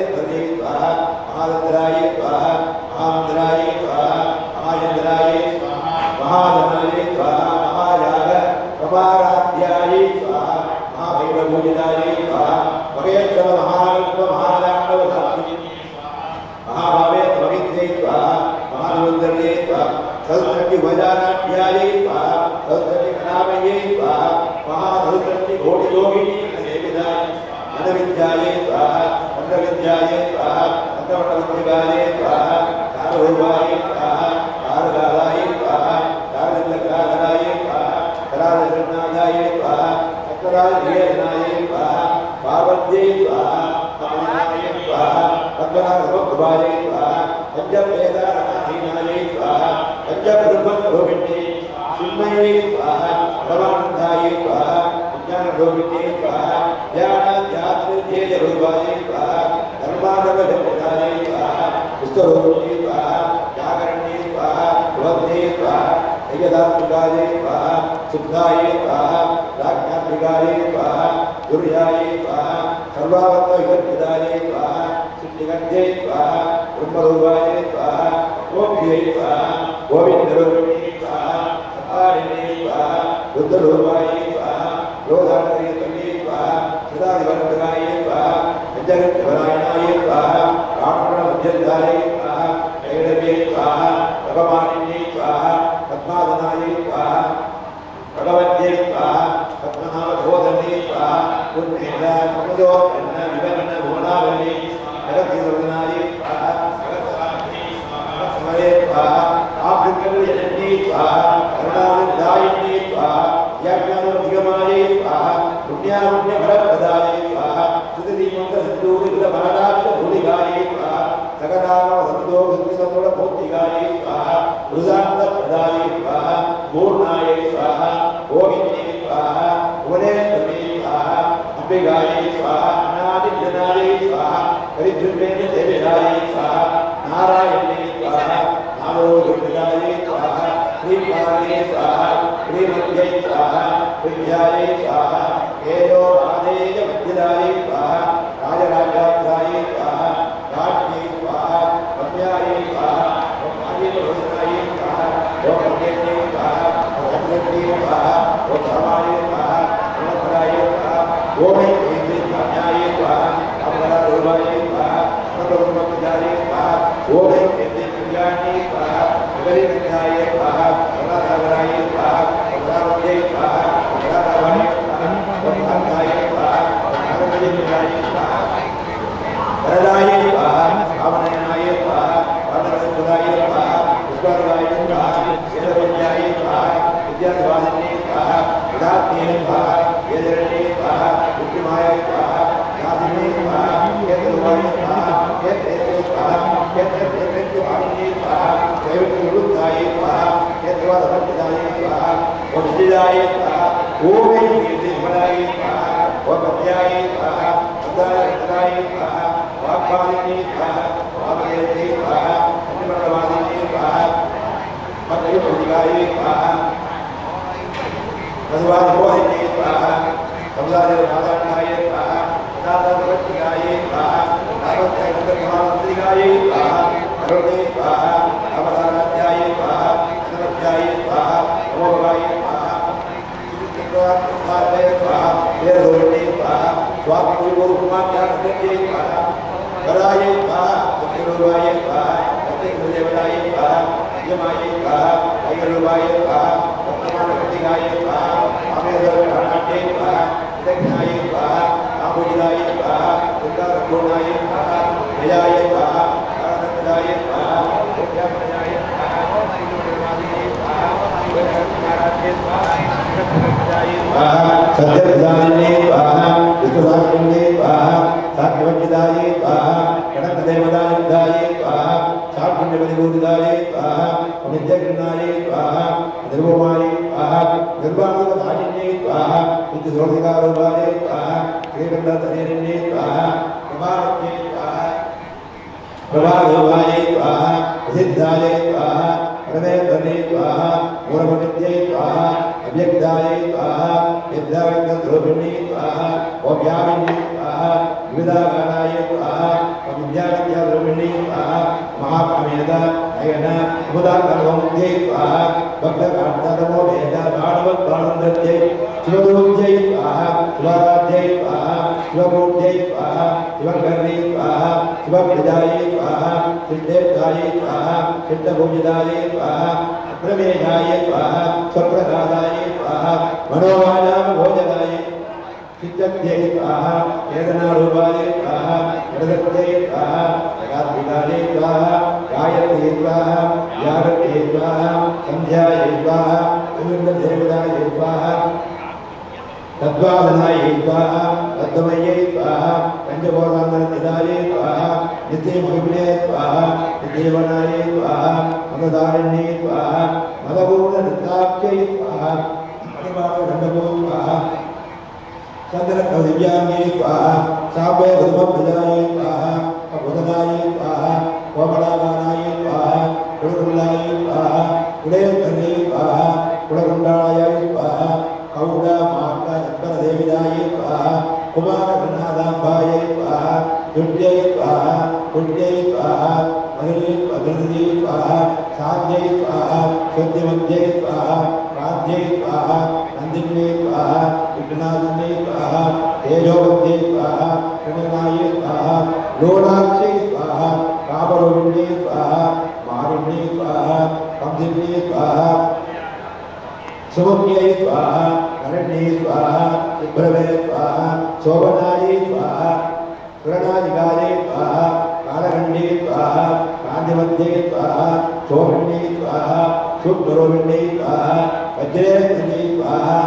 स्वाहा महारंद्राय स्वाहा महामंद्राय स्वाहा महायंद्राय स्वाहा महाधनाय स्वाहा महायाग प्रभाराध्याय स्वाहा महाभैरवपूजिताय स्वाहा महेश्वर महालक्ष्म महालाण्डव महाभावे पवित्रे स्वाहा महारुद्रे स्वाहा सरस्वती वजानाध्याय स्वाहा सरस्वती कलामये स्वाहा महासरस्वती घोषयोगिनी सेविताय अनविद्याय स्वाहा अंधविद्याय स्वाहा अंधवटविद्याय स्वाहा कालरूपाय स्वाहा कालकालाय स्वाहा कालचक्राधराय स्वाहा करालजनादाय स्वाहा चक्राधीयनाय स्वाहा पार्वत्यै स्वाहा अपनाय स्वाहा पद्मनाभभवाय स्वाहा पंचवेदानाधीनाय स्वाहा पंचब्रह्मस्वरूपिणे चिन्मये स्वाहा परमानन्दाय स्वाहा विज्ञानरूपिणे स्वाहा ध्यानाध्यात्मध्येयरूपाय स्वाहा धर्माधर्मजगदाय स्वाहा विश्वरूपिणे स्वाहा जागरणे स्वाहा भवते स्वाहा यदात्मिकाय स्वाहा शुद्धाय स्वाहा प्राज्ञात्मिकाय स्वाहा दुर्याये स्वाहा सर्वावत्त विवर्तिताये स्वाहा सिद्धिगन्धे स्वाहा ब्रह्मरूपाये स्वाहा ओम्ये स्वाहा गोविन्दरूपिणे स्वाहा सतारिणे स्वाहा रुद्ररूपाये स्वाहा लोधानये स्वाहा सदादिवर्तकाये स्वाहा जगद्वरायणाये स्वाहा रामगणमध्यन्धाये स्वाहा कैरवे स्वाहा भगवानिने स्वाहा पद्मासनाये स्वाहा भगवत्यै स्वाहा पद्मनाभोधने स्वाहा पुण्येन मुदोन्न विवर्ण भुवनावल्ली जगद्विवर्धनाये स्वाहा जगत्स्वामिने स्वाहा आभृतकल्यजन्ये स्वाहा करुणावृद्धायिने स्वाहा यज्ञानोद्गमाये स्वाहा पुण्यापुण्यफलप्रदाये स्वाहा सुधीमन्तसिन्धूरितमहाराष्ट्रभूलिकाये स्वाहा सकलामसन्तोषसन्तोषभौतिकाये स्वाहा रुदान्तप्रदाये स्वाहा पूर्णाये स्वाहा गोविन्दे स्वाहा भुवनेश्वरी स्वाहा अम्बिकाये स्वाहा अनादिजनाये स्वाहा परिधृतेन देविकाये स्वाहा नारायणे स्वाहा नामोदुर्गाये स्वाहा श्रीकाले स्वाहा श्रीमत्यै स्वाहा विद्याये स्वाहा केयो आदेय मध्यदाये स्वाहा राजराजाय स्वाहा राज्ञे स्वाहा रम्याये स्वाहा आदिवरोधनाये स्वाहा लोकज्ञे स्वाहा भगवते स्वाहा धर्माये स्वाहा गुणपराये स्वाहा गोमे देवी कन्याये स्वाहा अमरारूपाये स्वाहा सर्वब्रह्मचार्ये स्वाहा गोमे देवी कल्याणे स्वाहा जगन्नाथाये स्वाहा करुणासागराये स्वाहा करुणावते स्वाहा करुणारावाये स्वाहा करुणाकाये स्वाहा करुणामयिकाये स्वाहा वरदाये स्वाहा कामनयनाये स्वाहा वरदसुदाये स्वाहा पुष्पराये स्वाहा वेदविद्याये स्वाहा विद्याद्वादिने स्वाहा विधात्ये स्वाहा वेदरणे स्वाहा बुद्धिमाये स्वाहा नादिने स्वाहा केतुवाये स्वाहा केतुवे स्वाहा केतुवाये स्वाहा दैवनिवृत्ताये स्वाहा केतुवादभक्ताये स्वाहा वज्रदाये स्वाहा ओमे कीर्तिमलाये स्वाहा वपद्याये स्वाहा सदाये स्वाहा वाक्पालिने स्वाहा वामदेवे स्वाहा अन्नमण्डवादिने स्वाहा मत्युपदिकाये स्वाहा मधुवादिने स्वाहा कमलादेवनादाय स्वाहा नादाभक्तिकाये स्वाहा नारदमहामन्त्रिकाये स्वाहा करुणे स्वाहा अमराध्याये स्वाहा अनवध्याये स्वाहा नमोगाये स्वाहा चित्तप्रभावे स्वाहा वेदोरणे स्वाहा स्वात्मविभूतिमाख्यानते स्वाहा वराये स्वाहा भक्तिरूपाये स्वाहा भक्तिदेवताये स्वाहा यमाये स्वाहा ऐगरूपाये स्वाहा भक्तमानप्रतिकाये स्वाहा अमेधरणाट्ये स्वाहा दक्षाये स्वाहा आमुदिलाये स्वाहा दुर्गारघुणाये स्वाहा जयाये स्वाहा आनन्ददाये स्वाहा भक्त्यामयाये स्वाहा श्रीनिर्वादिने स्वाहा वेदनारायणे स्वाहा सत्यप्रदाये स्वाहा विष्णुसाक्षिणे स्वाहा सात्वज्ञदाये स्वाहा गणपदेवदाये स्वाहा साक्षिण्यपदिभूतिदाये स्वाहा नित्यकृष्णाये स्वाहा निर्वमाये स्वाहा निर्वाणदायिने स्वाहा नित्यसोधिकारूपाये स्वाहा श्रीकण्ठशरीरिणे स्वाहा प्रभावज्ञे स्वाहा प्रभारूपाये स्वाहा प्रसिद्धाये स्वाहा प्रवेदने स्वाहा मूलमनित्ये स्वाहा अव्यक्ताये स्वाहा विद्याविद्यारूपिणे स्वाहा ओव्याविने स्वाहा विविधाकाराये स्वाहा विद्याविद्यारूपिणे स्वाहा महाकामेद नयन मुदाकर्ममुक्त्यै स्वाहा भक्तकान्तनमो वेद बाणवत्बाणनृत्यै शिवदूत्यै स्वाहा शिवाराध्यै स्वाहा शिवमूर्त्यै स्वाहा शिवकर्णी स्वाहा शिवप्रजाये स्वाहा सिद्धेशाये स्वाहा सिद्धभुजिदाये स्वाहा प्रमेयाये स्वाहा स्वप्रसादाये स्वाहा मनोवाचामभोजनाये चित्तत्यै स्वाहा वेदनारूपाये स्वाहा जगदत्यै स्वाहा जगात्मिकाये स्वाहा गायत्र्यै स्वाहा यागत्यै स्वाहा सन्ध्याये स्वाहा गोविन्ददेवताये स्वाहा तद्वादनाये स्वाहा तद्वमये स्वाहा पंचभौतान्तरनिधाये स्वाहा नित्यमहिम्ने स्वाहा नित्यवनाये स्वाहा मददारिण्ये स्वाहा मदपूर्णनृत्ताख्यै स्वाहा मणिमालगण्डभो स्वाहा चन्द्रकदिव्याङ्गे स्वाहा साम्बे धर्मप्रजाये स्वाहा अबुधनाये स्वाहा कोमलागानाये स्वाहा कुलकुल्लाये स्वाहा कुलेकर्णे स्वाहा कुलकुण्डालयाय स्वाहा कौला माता देविदाये स्वाहा कुमारनादाम्बायै स्वाहा दुर्जै स्वाहा कुञ्जै स्वाहा मधुरै स्वाहा साध्यै स्वाहा शुद्धिमध्यै स्वाहा प्राध्यै स्वाहा नन्दिन्यै स्वाहा विघ्नादिन्यै स्वाहा तेजोवत्यै स्वाहा प्रणनायै स्वाहा लोलाक्षै स्वाहा कामरूपिण्यै स्वाहा मारिण्यै स्वाहा कंसिन्यै स्वाहा सुभज्ञै स्वाहा करण्यै स्वाहा शुभ्रवे स्वाहा शोभनायै स्वाहा सुरनादिकायै स्वाहा कालकण्डे स्वाहा कान्तिमध्यै स्वाहा शोभन्यै स्वाहा शुभ्ररोहिण्यै स्वाहा वज्रेन्द्रयै स्वाहा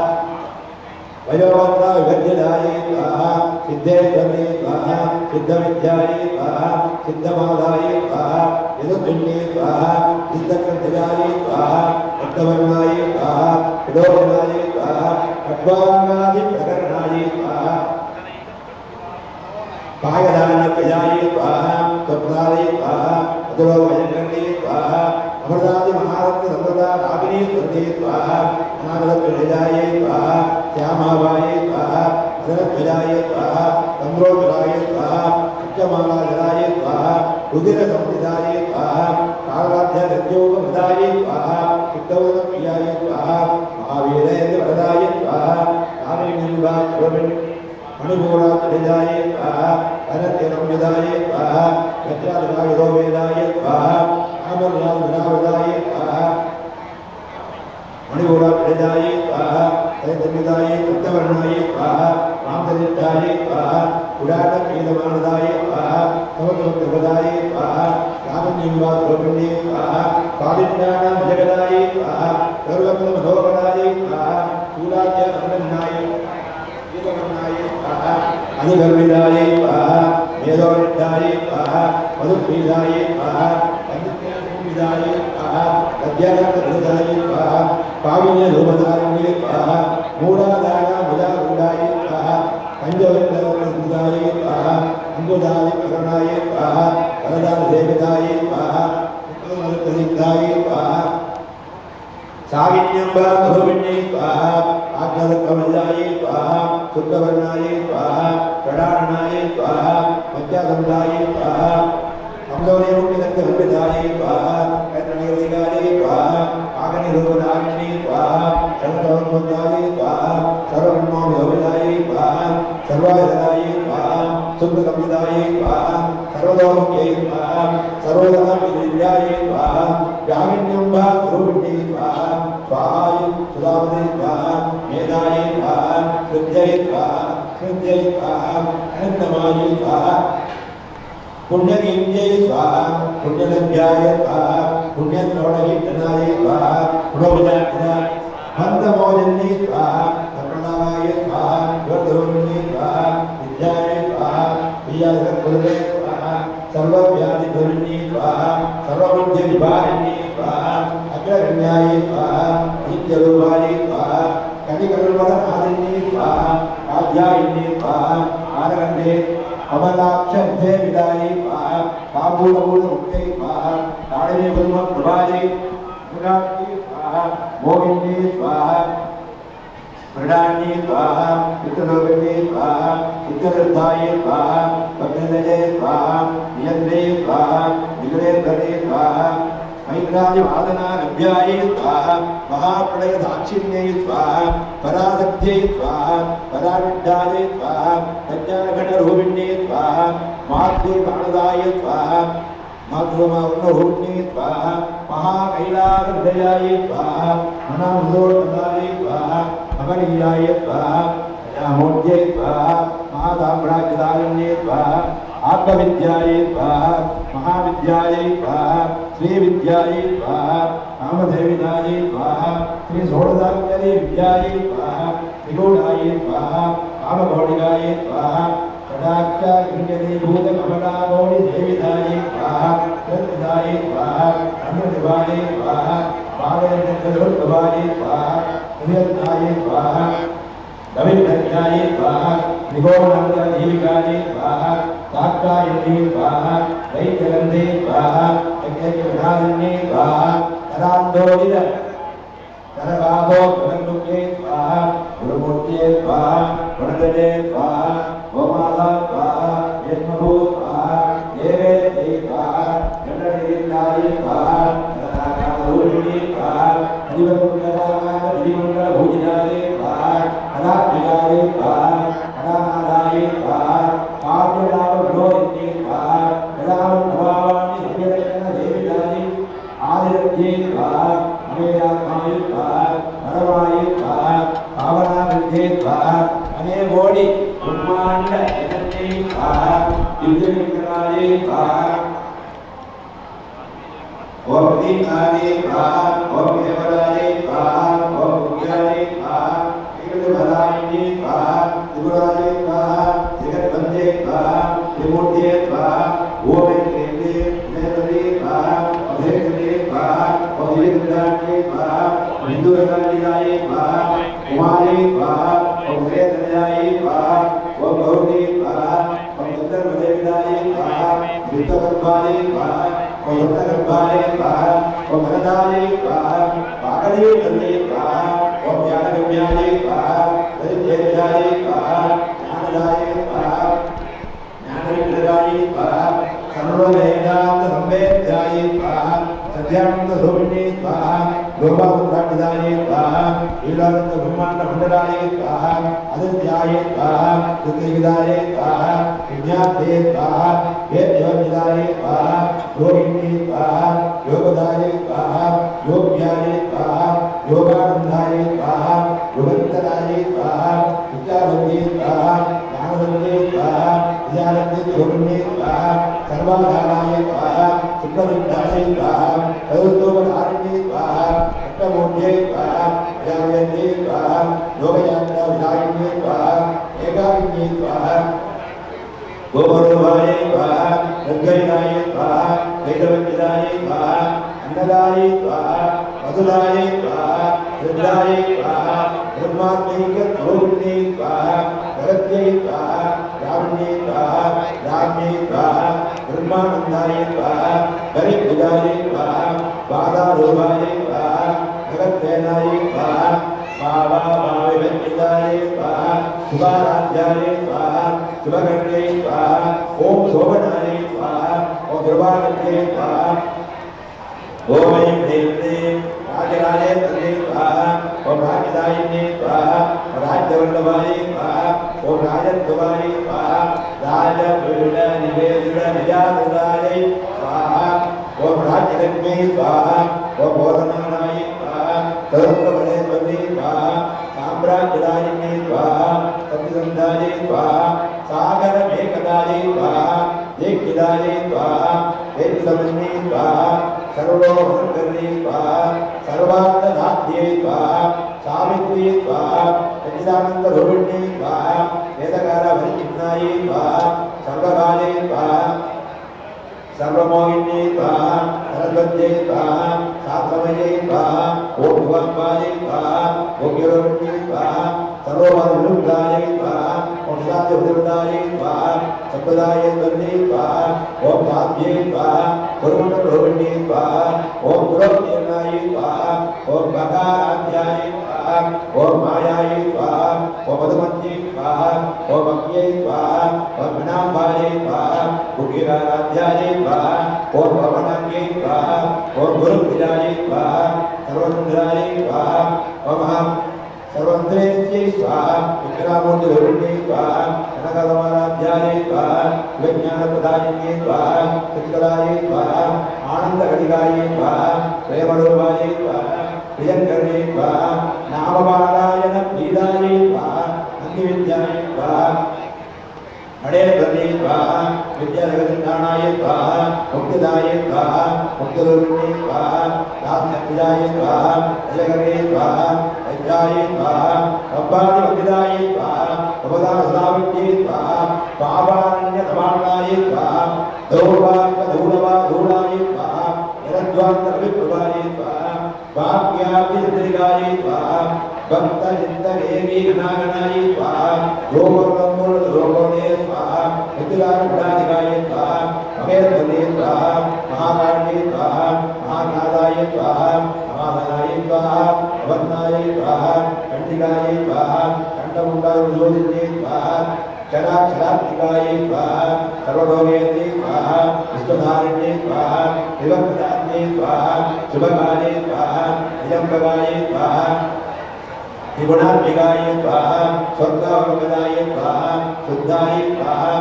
वयोवत्ता विभज्यदायै स्वाहा सिद्धेश्वर्यै स्वाहा सिद्धविद्यायै स्वाहा सिद्धमादायै स्वाहा यदुपिण्यै स्वाहा सिद्धकृतजायै स्वाहा भक्तवर्णायै स्वाहा विदोषणायै स्वाहा खड्वाङ्गादिप्रकरणायै स्वाहा कायदानप्रजायै स्वाहा स्वप्नायै स्वाहा अतुलोभयङ्कर्यै स्वाहा अमृतादि महारत्न संप्रदा रागिनी स्वर्गे स्वाहा अनागतप्रजायै स्वाहा श्यामाबायै स्वाहा अदनप्रजायै स्वाहा चन्द्रोत्तरायै स्वाहा उच्चमालाधरायै स्वाहा रुधिरसंहितायै स्वाहा कालराध्यगत्योपमृतायै स्वाहा सिद्धौतप्रियायै स्वाहा महावीरेन्द्रवरदायै स्वाहा कामिनीनिवासोभिन् मणिपूरात्रिजायै स्वाहा अनत्यरम्यदायै स्वाहा यत्रादिकायुधोवेदायै स्वाहा आमर्यादिविनावदायै स्वाहा मणिपूरात्रिजायै स्वाहा तैतन्यदायै कृतवर्णायै स्वाहा मांसनिष्ठायै स्वाहा पुराणप्रीतमानदायै स्वाहा समत्वप्रदायै स्वाहा कामिनीनिवासोभिन्यै स्वाहा कालिज्ञानां जगदायै स्वाहा सर्वत्वमनोहरायै स्वाहा शूलाद्यानन्दनायै अनुगर्भिदायै स्वाहा मेधोनिष्ठायै स्वाहा मधुप्रीदायै स्वाहा पंडितविदायै स्वाहा अध्यात्मकृतायै स्वाहा कामिनीधूपधारिण्यै स्वाहा मूढादानामुदारूढायै स्वाहा पंचविद्यावृतायै स्वाहा अंकुदादिप्रकरणायै स्वाहा वरदानसेवितायै स्वाहा उत्तममरुत्तसिद्धायै स्वाहा सागिन्यंबा मधुविण्यै स्वाहा आज्ञादकमलायै स्वाहा शुद्धवर्णायै स्वाहा प्रडारणायै स्वाहा मज्जादंडायै स्वाहा अम्लोनिमुक्तिदत्तविदायै स्वाहा कैत्रनिर्विगायै स्वाहा आगनिरूपधारिण्यै स्वाहा सर्वतोन्मुक्तायै स्वाहा सर्वब्रह्मोभिदायै स्वाहा सर्वायुधायै स्वाहा शुद्धसंविदायै स्वाहा सर्वतोमुख्यै स्वाहा सर्वोदकविद्यायै स्वाहा व्यागिन्यंबा मधुविण्यै स्वाहा स्वाहायै सुधामदे स्वाहा मेधायै स्वाहा कृत्यै स्वाहा कृत्यै स्वाहा अनन्तमायै स्वाहा पुण्यकीर्त्यै स्वाहा पुण्यलभ्याय स्वाहा पुण्यश्रवणकीर्तनाय स्वाहा पुरोगजाय मन्दमोजन्यै स्वाहा सर्वनामाय स्वाहा वर्धरोहिण्यै स्वाहा विद्याय स्वाहा विद्यासद्गुरुवे स्वाहा सर्वव्याधिधुरिण्यै स्वाहा सर्वबुद्धिविभारिण्यै स्वाहा अग्रगण्याय स्वाहा नित्यरूपाय स्वाहा कलिकल्पनादिन्यै स्वाहा आध्यायिन्यै स्वाहा आनगण्डे अमलाक्षे विदायै स्वाहा काबूलमूलमुक्त्यै स्वाहा ताडिनीकुर्मप्रभायै मुराट्यै स्वाहा मोहिन्यै स्वाहा मृडान्यै स्वाहा पितृलोकन्यै स्वाहा पितृवृद्धायै स्वाहा भग्नदये स्वाहा नियन्त्रे स्वाहा निगुरेर्धने स्वाहा मैत्रादिवादनारभ्यायै स्वाहा महाप्रलयसाक्षिण्यै स्वाहा पराशक्त्यै स्वाहा पराविद्यायै स्वाहा प्रज्ञानघटरूपिण्यै स्वाहा मातृकाणदाय स्वाहा मातृमावर्णरूपिण्यै स्वाहा महाकैलासहृदयायै स्वाहा मनामृतोत्तदायै स्वाहा अगणीयाय स्वाहा अजामूर्त्यै स्वाहा महासाम्राज्यदारिण्यै स्वाहा आत्मविद्यायै स्वाहा महाविद्यायै स्वाहा श्रीविद्यायै स्वाहा कामदेविदायै स्वाहा श्री षोडशाक्षरी विद्यायै स्वाहा निगूढायै स्वाहा कामघोडिकायै स्वाहा कटाक्षा इंद्रदेवभूतकमलागौरी देविदायै स्वाहा प्रतिदायै स्वाहा अमृतवायै स्वाहा पावनचन्द्रभवायै स्वाहा नियन्तायै स्वाहा रविन्द्रज्ञायै स्वाहा निगोणनन्दजीविकायै स्वाहा साक्षायन्यै स्वाहा वैद्यगन्धे स्वाहा यज्ञविधारिण्यै स्वाहा करान्दोलित करवादो गगनमुखे स्वाहा गुरुमूर्त्यै स्वाहा वनदने स्वाहा ओमाला स्वाहा यज्ञभू स्वाहा देवेति स्वाहा गणनिर्णाय स्वाहा गणनाकामरूपिणी स्वाहा हरिवकुण्डलाकामदिमण्डलभूजिनाय स्वाहा अनात्मिकाय स्वाहा अनानादाय स्वाहा काव्यलाभगुणोदिते स्वाहा गदामभवामि दिव्यरत्नदेवितानि आदिरत्ये स्वाहा अमेयात्माय स्वाहा परमाय स्वाहा पावनाविद्धे स्वाहा अने कोटि ब्रह्मांड जगन्ने स्वाहा दिव्यविक्रमाय स्वाहा ओम दीनाय स्वाहा ओम देवराय स्वाहा ओम उग्राय स्वाहा त्रिगुणधराय स्वाहा त्रिगुणाय स्वाहा जगद्वन्दे स्वाहा त्रिमूर्तये स्वाहा ओम ऐक्येन्द्रे नेतरे स्वाहा अभेकरे स्वाहा ओम विग्रहाय स्वाहा हिन्दुरकालिकाय स्वाहा उमाय स्वाहा ओम वेदनयाय स्वाहा ओम गौरी स्वाहा ओम चंद्रमदेविदाय स्वाहा वित्तगर्भाय स्वाहा ओम रत्नगर्भाय स्वाहा ओम धनदाय स्वाहा पाकदेव तन्ने स्वाहा ओम ज्ञानगम्याय स्वाहा परिचेत्याय स्वाहा ज्ञानदाय स्वाहा ज्ञानविग्रहाय स्वाहा सर्ववेदांत संवेद्याय स्वाहा सत्यानंद धूमिने स्वाहा लोभावृताय स्वाहा लीलानंद ब्रह्मांड मंडलाय स्वाहा आदित्याय स्वाहा कृतिविदाय स्वाहा विज्ञाते स्वाहा वेद्योनिदाय स्वाहा योगिनी स्वाहा योगदाय स्वाहा योग्याय स्वाहा योगानंदाय स्वाहा योगंतराय स्वाहा विद्यावती स्वाहा ज्ञानवती स्वाहा विद्यानंद धूमिने स्वाहा सर्वाधाराय स्वाहा सुप्रविद्याय स्वाहा तदुत्तोपधारिणे स्वाहा अष्टमूर्ते स्वाहा व्यावयन्ते स्वाहा योगयात्राविधायिने स्वाहा एकाकिने स्वाहा गोपरोभाय स्वाहा रद्गैनाय स्वाहा वैदवज्ञाय स्वाहा अन्नदाय स्वाहा मधुराय स्वाहा रुद्राय स्वाहा ब्रह्मात्मैकस्वरूपिणे स्वाहा भरत्यै स्वाहा रामण्ये स्वाहा राम्ये स्वाहा ब्रह्मानन्दाय स्वाहा परिभुजाय स्वाहा पादारूपाय स्वाहा जगत्तेनाय स्वाहा भावाभाविवञ्चिताय स्वाहा शुभाराध्याय स्वाहा शुभकर्णे स्वाहा ओम शोभनाय स्वाहा ओम ध्रुवाकर्णे स्वाहा ओम ऐं ह्रीं राजराजे तन्ने स्वाहा ओम राजदायिने स्वाहा राज्यवल्लभाय स्वाहा ओम राजध्रुवाय स्वाहा राजपीड निवेदित निजासुराय स्वाहा ओम राज्यलक्ष्मी स्वाहा ओम बोधनाय स्वाहा सर्वबलेश्वरी स्वाहा साम्राज्यदायिने स्वाहा सत्यसन्धाय स्वाहा सागरमेकदाय स्वाहा एकदाय स्वाहा एकसमन्ये स्वाहा सर्वोपकर्णे स्वाहा सर्वार्थदात्ये स्वाहा सावित्री स्वाहा सच्चिदानन्दरूपिणे स्वाहा वेदकालपरिचिन्नाय स्वाहा सर्वकाले स्वाहा सर्वमोहिनी स्वाहा सरस्वत्यै स्वाहा शास्त्रमये स्वाहा ओम भुवनपाले स्वाहा भोग्यरूपिणे स्वाहा सर्वोपनिरुद्धाय स्वाहा ओम शास्त्रविरुद्धाय स्वाहा संप्रदाय तन्ने स्वाहा ओम साध्ये स्वाहा गुरुमण्डलरूपिणे स्वाहा ओम गुरुर्निर्णाय स्वाहा ओम बकाराध्याय स्वाहा ओम मायाय स्वाहा ओम मधुमत्ये स्वाहा ओम अज्ञे स्वाहा ओम विनाम्बाय स्वाहा उग्राराध्याय स्वाहा ओम भवनाङ्गे स्वाहा ओम गुरुविदाय स्वाहा सर्वसुन्दराय स्वाहा ओम अहं सर्वन्द्रेश्ये स्वाहा विक्रामोद्यरूपिणे स्वाहा कनककमलाध्याय स्वाहा विज्ञानप्रदायिने स्वाहा चित्कराय स्वाहा आनन्दघटिकाय स्वाहा प्रेमरूपाय स्वाहा प्रियङ्कर्णे स्वाहा नामपारायणप्रीदाय स्वाहा नन्दिविद्याय स्वाहा अडेप्रदे स्वाहा विद्याजगन्धानाय स्वाहा मुक्तिदाय स्वाहा मुक्तिरूपिणे स्वाहा रामनन्दिदाय स्वाहा जगरे स्वाहा अज्ञाय स्वाहा अब्बादिवन्दिदाय स्वाहा भवदासदाविद्ये स्वाहा पावारण्यसमानाय स्वाहा दौर्वाक्यधूलवाधूलाय स्वाहा निरद्वान्तरविप्रभाय स्वाहा भाग्याब्धिचन्द्रिकाय स्वाहा भक्तचिन्तदेवी गणागणाय स्वाहा लोकोर्गोणे स्वाहा मिथिलानुग्रहाधिकाय स्वाहा महेश्वरे स्वाहा महाकाण्डे स्वाहा महानादाय स्वाहा महाधनाय स्वाहा अवन्नाय स्वाहा खण्डिकाय स्वाहा खण्डमुण्ड सर्वमुक्तायुर्जोतिर्ये स्वाहा क्षराक्षरात्मिकायै स्वाहा सर्वभोगेन्द्रे स्वाहा विश्वधारिण्ये स्वाहा विभक्तात्मे स्वाहा शुभकाले स्वाहा निजम्बकाये स्वाहा त्रिगुणात्मिकाय स्वाहा स्वर्गावगदाय स्वाहा शुद्धाय स्वाहा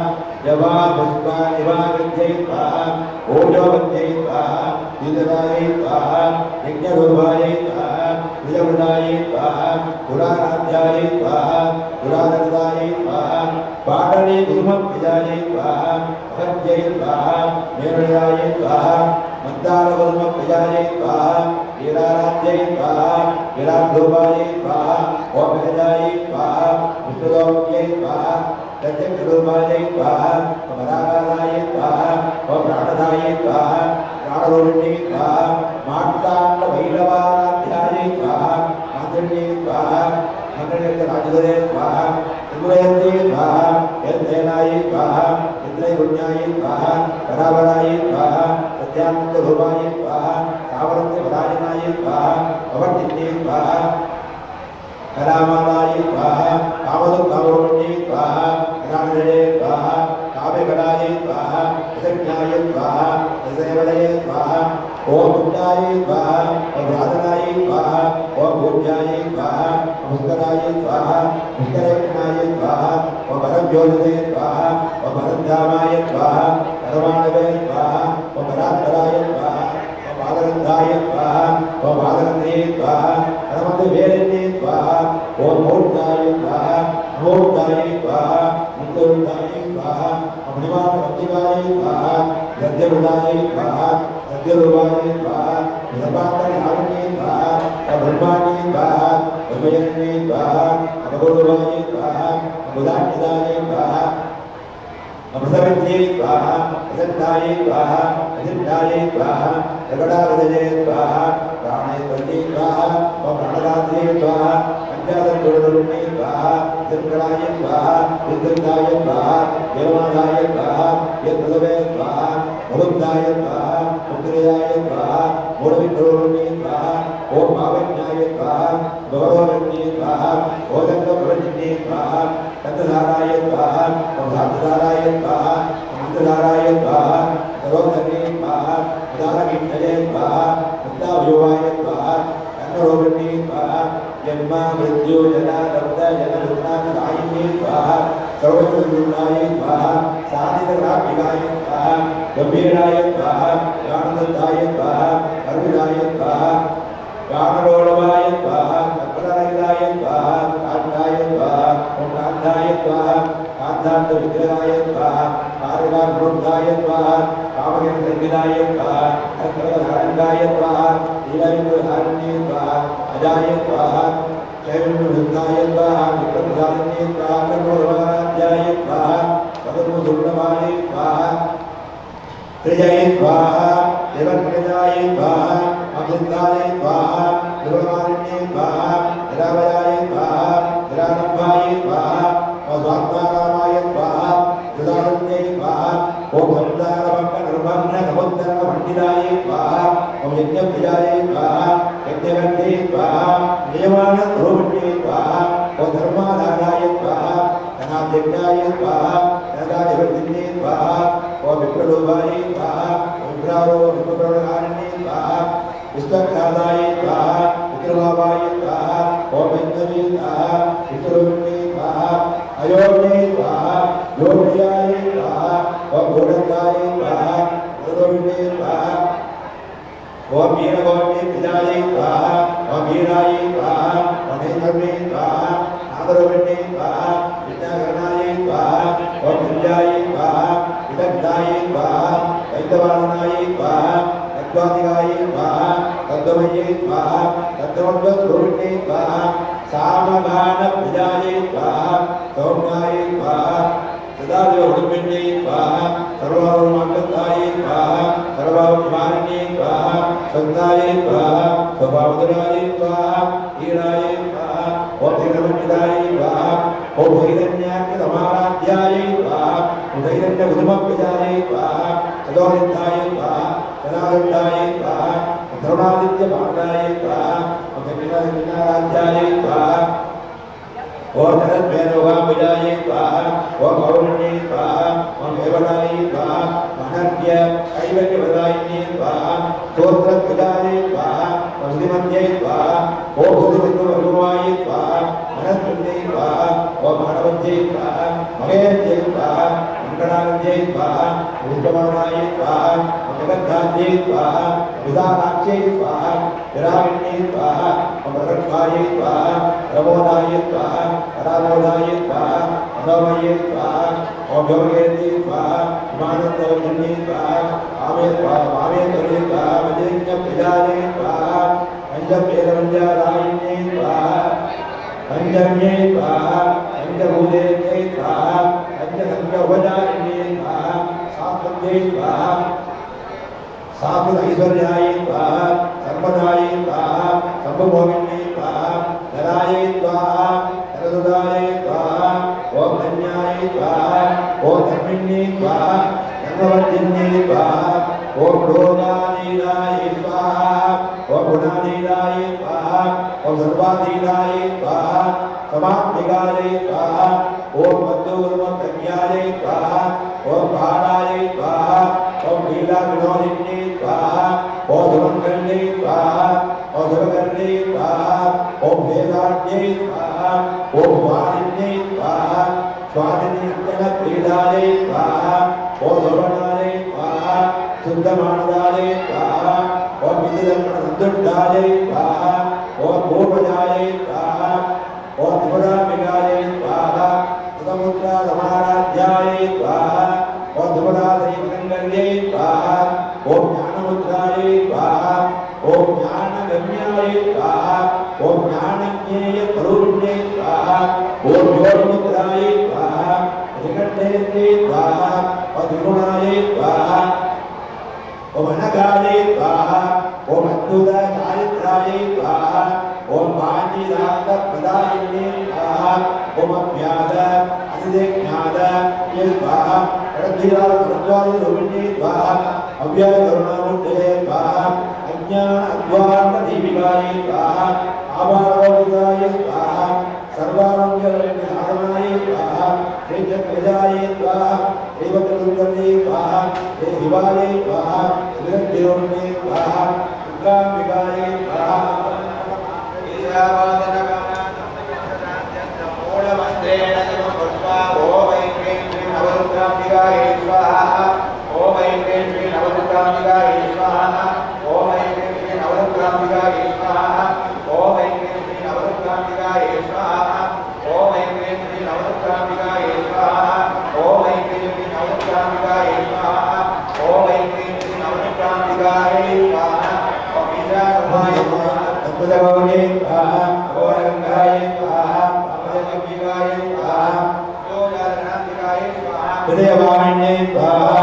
जवा पुष्पा निवागत्यै स्वाहा ओजोवत्यै स्वाहा युतराय स्वाहा यज्ञरूपाय स्वाहा निजमृदाय स्वाहा पुराणाध्याय स्वाहा पुराणदाय स्वाहा पाटले कुसुमप्रियाय स्वाहा अहत्यै स्वाहा मेरुणाय स्वाहा मन्दारकुसुमप्रियाय स्वाहा वीराराध्यै स्वाहा वीराधूपाय स्वाहा ओम विजयाय स्वाहा विष्णुलोक्यै स्वाहा प्रत्यक्षरूपाय स्वाहा परागाय स्वाहा ओम प्राणदाय स्वाहा प्राणरोहिणी स्वाहा मार्ताण्ड भैरवाराध्याय स्वाहा मातृण्ये स्वाहा मंगलयुक्त राजधरे स्वाहा त्रिपुरेन्द्रे स्वाहा यज्ञेनाय स्वाहा इंद्रैगुण्याय स्वाहा परावराय स्वाहा सत्यानन्दरूपाय स्वाहा सावरन्त्यपरायणाय स्वाहा अवटिन्ये स्वाहा कलामालाय स्वाहा कामदुःखवरुण्ये स्वाहा ज्ञानदये स्वाहा काव्यकलाय स्वाहा विसज्ञाय स्वाहा विजयवलये स्वाहा ओम बुद्धाय स्वाहा ओम राधनाय स्वाहा ओम पूज्याय स्वाहा मुस्कराय स्वाहा मुस्करयज्ञाय स्वाहा ओम परमज्योतिषे स्वाहा ओम परमधामाय स्वाहा परमाणवे स्वाहा ओम परात्पराय स्वाहा ओम आदरन्दाय स्वाहा ओम आदरन्ध्ये स्वाहा परमदेवेन्द्रे स्वाहा ओम मूर्ताय स्वाहा अमूर्ताय स्वाहा नित्योत्ताय स्वाहा अग्निमानवत्तिकाय स्वाहा गद्यवृदाय स्वाहा सद्यरूपाय स्वाहा विधपातनारण्ये स्वाहा ब्रह्माण्ये स्वाहा ब्रह्मयज्ञे स्वाहा अमगुरुवाय स्वाहा अमुदान्यदाय स्वाहा अमृतविद्ये स्वाहा अजन्ताय स्वाहा अजिन्ताय स्वाहा जगदावदये स्वाहा प्राणेश्वर्ये स्वाहा प्राणदात्रे स्वाहा पंचादशगुणधरुण्ये स्वाहा जन्मराय स्वाहा विद्युताय स्वाहा देवादाय स्वाहा यत्प्रदवे स्वाहा भवन्ताय स्वाहा मुद्रयाय स्वाहा मूलविद्रोहिणे स्वाहा ओम भावज्ञाय स्वाहा गौरवज्ञे स्वाहा ओदन्तप्रवज्ञे स्वाहा तत्धाराय स्वाहा ओधाराय स्वाहा मंत्रधाराय स्वाहा सरोदने स्वाहा उदारविष्णये स्वाहा मुक्तावयोवाय स्वाहा कन्नरोहिणे स्वाहा जन्म मृत्यु जना रक्त जनरुद्राय स्वाहा सर्वज्ञाय स्वाहा साधितरात्मिकाय स्वाहा गंभीराय स्वाहा ज्ञानदत्ताय स्वाहा अर्विदाय स्वाहा ज्ञानरोलवाय स्वाहा कल्पनाय स्वाहा कांताय स्वाहा ओम कांताय स्वाहा कांतांत विग्रहाय स्वाहा कार्यकारणोद्धाय स्वाहा कामकेन्द्रविदाय स्वाहा अक्रमधारणाय स्वाहा लीलाविन्दुधारण्ये स्वाहा अजाय स्वाहा शैवविन्दुधाय स्वाहा विक्रमधारण्ये स्वाहा कर्मोरवाराध्याय स्वाहा पदमुदुर्णवाय स्वाहा त्रिजय स्वाहा देवक्रजाय स्वाहा अमृताय स्वाहा दुर्वारण्ये स्वाहा निरावयाय स्वाहा निरारंभाय स्वाहा स्वात्मारामाय स्वाहा सुदारण्ये स्वाहा ओम समुद्रारवक्कनर्भन्नसमुद्रमण्डिताय स्वाहा ओम यज्ञप्रियाय स्वाहा यज्ञगन्धे स्वाहा नियमानस्वरूपिण्ये स्वाहा ओम धर्माधाराय स्वाहा धनाध्यक्षाय स्वाहा धनदाधिपतिन्ये स्वाहा ओम विप्रलोभाय स्वाहा विप्रारो विप्रप्रवणकारिण्ये स्वाहा विश्वख्याताय स्वाहा विक्रमावाय स्वाहा ओम वैष्णवे स्वाहा विष्णुरूपिण्ये स्वाहा अयोग्ये स्वाहा योग्याय स्वाहा ओम गोडन्दाय स्वाहा गुरुरूपिण्ये स्वाहा ओम वीरगौण्ये पिताय स्वाहा ओम वीराय स्वाहा ओम नेत्रमे स्वाहा नादरूपिण्ये स्वाहा विद्याकरणाय स्वाहा ओम विद्याय स्वाहा विदग्धाय स्वाहा वैद्यवादनाय स्वाहा तत्वाधिकाय स्वाहा तत्वमये स्वाहा तत्वमद्वस्वरूपिण्ये स्वाहा सामगानप्रियाय स्वाहा सौम्याय स्वाहा सदाशिवरूपिण्ये स्वाहा सर्वभौमकर्ताय स्वाहा सर्वभौमनिवारिण्ये स्वाहा सत्ताय स्वाहा स्वभावधराय स्वाहा हीराय स्वाहा ओम धीरमण्डिताय स्वाहा ओम धैर्यज्ञानमाराध्याय स्वाहा धैर्यज्ञगुरुमप्रियाय स्वाहा सदोनिताय स्वाहा सदानन्दाय स्वाहा धर्मादित्यपादाय स्वाहा ओम विनाराध्याय स्वाहा ओम जगद्वेदोगामिजाये स्वाहा ओम गौरण्ये स्वाहा ओम देवनाये स्वाहा मनर्घ्य कैवल्यवदायिन्ये स्वाहा स्तोत्रपूजाये स्वाहा ओम श्रीमन्ये स्वाहा ओम सुधिविष्णुभगवाये स्वाहा मनस्पत्ये स्वाहा ओम मानवज्ये स्वाहा महेन्द्ये स्वाहा मंगलानंदे स्वाहा उद्गमानाये स्वाहा जगद्धात्ये स्वाहा विधानाक्षे स्वाहा विरागिण्ये स्वाहा अमृतत्वाये स्वाहा प्रमोदाये स्वाहा परामोदाये स्वाहा अनवये स्वाहा ओम योगेन्द्ये स्वाहा मानन्दवजन्ये स्वाहा आमे स्वाहा आमे तरे स्वाहा वजेज्ञ प्रजाये स्वाहा पंचवेदवंजारायिण्ये स्वाहा पंचम्ये स्वाहा पंचभूतेज्ञे स्वाहा पंचसंख्योपचारिण्ये स्वाहा सात्वत्ये स्वाहा सात्विक ऐश्वर्याये स्वाहा सर्वदाये स्वाहा सर्वभोगिन्ये स्वाहा धराये स्वाहा धरसुदाये स्वाहा ओम धन्याये स्वाहा ओम धर्मिण्ये स्वाहा धर्मवर्धिन्ये स्वाहा ओम लोकानीलाये स्वाहा ओम गुणानीलाये स्वाहा ओम सर्वाधीनाये स्वाहा समाप्तिकाले स्वाहा ओम बद्धूर्मप्रज्ञाये स्वाहा ओम बाणाये स्वाहा ओम लीला विनोदिन्ये स्वाहा ओम धुमकर्णे स्वाहा ओम धुमकर्णे स्वाहा ओम वेदान्ये स्वाहा ओम स्वादिन्ये स्वाहा स्वादिनी अंजन प्रीडाये स्वाहा ओम धुमनाये स्वाहा शुद्धमानदाये स्वाहा ओम विद्युदर्पण संतुष्टाये स्वाहा ओम भूपजाये स्वाहा ओम त्रिपुराम्बिकाये स्वाहा सुतमुद्रा समाराध्याये स्वाहा ओम धुमदासैकंगल्ये स्वाहा ओम ज्ञानमुद्राये स्वाहा ओम ज्ञानगम्याये स्वाहा ओम ज्ञानज्ञेय स्वरूपिणे स्वाहा ओम योगमुद्राये स्वाहा त्रिकण्ठेन्द्रे स्वाहा ओम त्रिगुणाये स्वाहा ओम अनगाये स्वाहा ओम अद्भुत चारित्राये स्वाहा ओम वाञ्छितार्थप्रदायिन्ये स्वाहा ओम अव्याध अनिदेज्ञाद ये स्वाहा षड्भिरात्मत्वादिरूपिण्ये स्वाहा अव्ययकरुणामूर्तये स्वाहा अज्ञान अद्वान्तदीपिकाये स्वाहा आभारोदिताये स्वाहा सर्वानन्दसाधनाये स्वाहा श्रीचक्रजाये स्वाहा श्रीवक्रसुन्दर्ये स्वाहा श्रीशिवाये स्वाहा श्रीरज्जिरोण्ये स्वाहा दुर्गाम्बिकाये स्वाहा नवदुर्गाम्बिकायै स्वाहा ओम ऐं क्लीं श्री नवदुर्गाम्बिकायै स्वाहा ओम ऐं क्लीं श्री नवदुर्गाम्बिकायै स्वाहा ओम ऐं क्लीं श्री नवदुर्गाम्बिकायै स्वाहा ओम ऐं क्लीं श्री नवदुर्गाम्बिकायै स्वाहा ओम ऐं क्लीं श्री नवदुर्गाम्बिकायै स्वाहा ओम ऐं क्लीं श्री नवदुर्गाम्बिकायै स्वाहा ओम ईशानाय स्वाहा अद्भुतभवने स्वाहा अघोरगङ्गायै स्वाहा अमृतम्बिकायै स्वाहा हृदयवाहिन्ये स्वाहा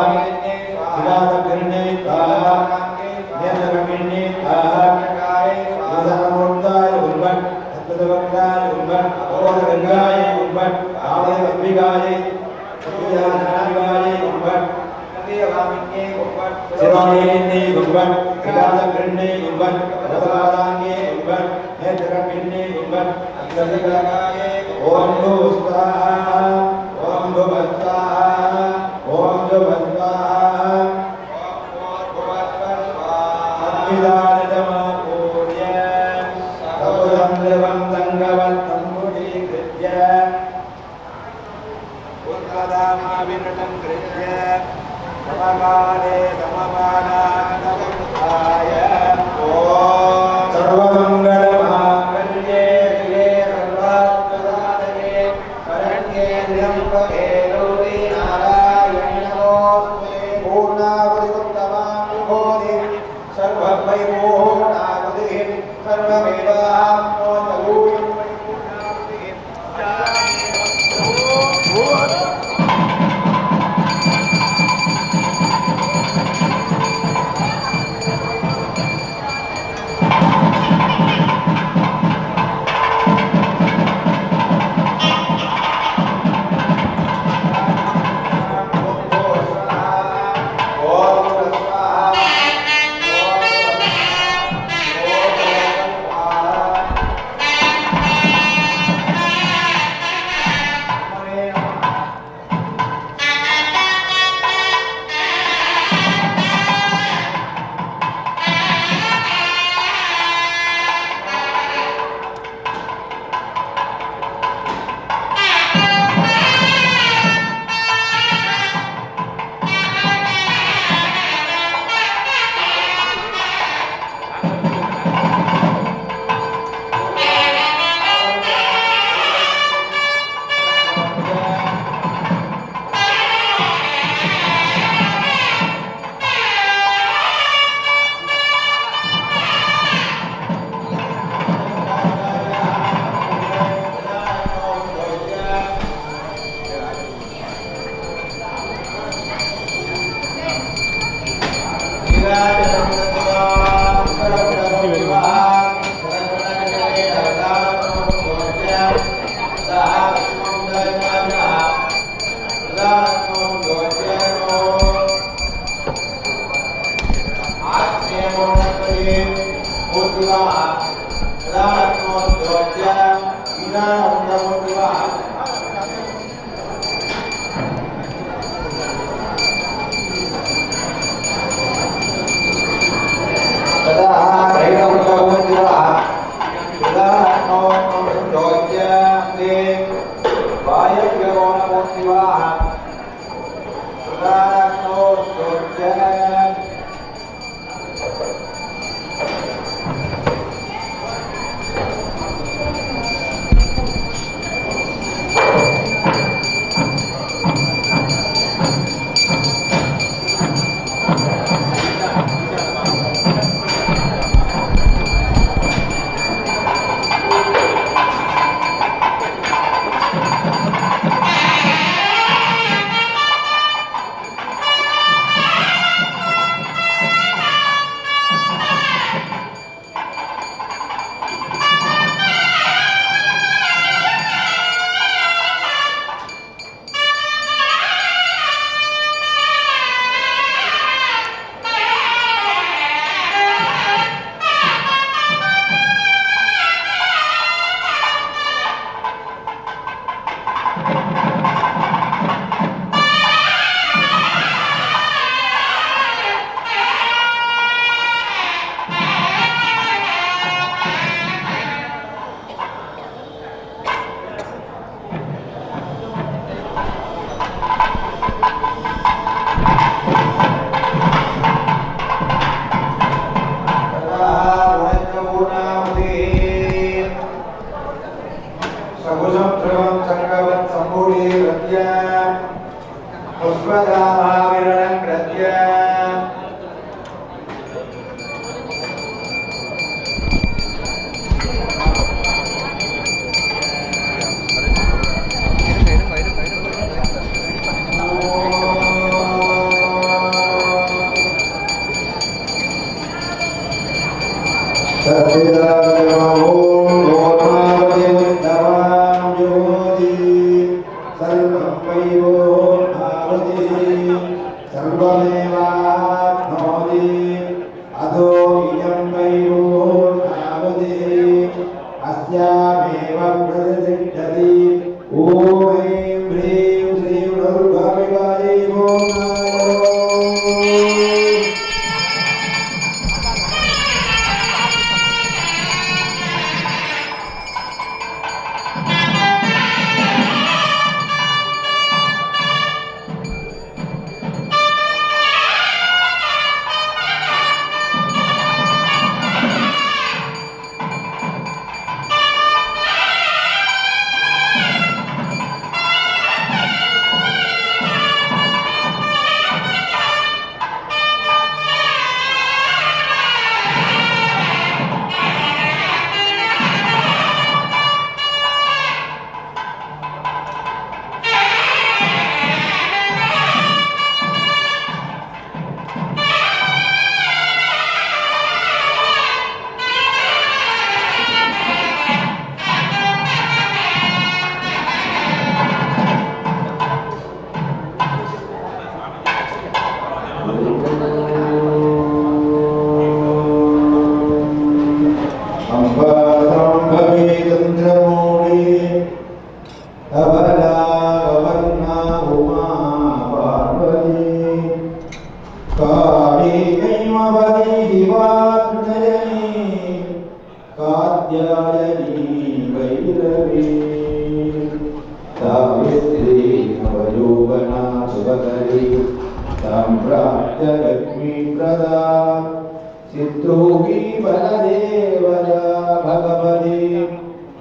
शिवादकर्णे स्वाहा नेत्रकर्णे स्वाहा योधनमूर्ताय उर्वन् अद्भुतवक्त्राय उर्वन् अघोरगङ्गाय उर्वन् आमृतम्बिकायै पूजानाय उर्वन् शिवालये उर्वन् शिवादकर्णे उर्वन् रथपादाङ्गे उर्वन् नेत्रकर्णे उर्वन् अद्भुतवक्त्राय ओम नमो स्वाहा ओम नमो स्वाहा ओम नमो स्वाहा अद्विदानतमपूज्य सपुरन्द्रवं सङ्गवत्तम्बुधीकृत्य उत्पदामाविनटं कृत्य समकाले समपादान्तवृद्धाय ॐ सर्वमङ्गलमाङ्गल्ये शिवे सर्वार्थसाधके शरण्ये त्र्यम्बके गौरी नारायणि नमोऽस्तुते पूर्णावतिमुत्तमां विभूतिं सर्ववैभूषणावतिं सर्वमेवाप्नोतयूयं परिपूर्णावतिं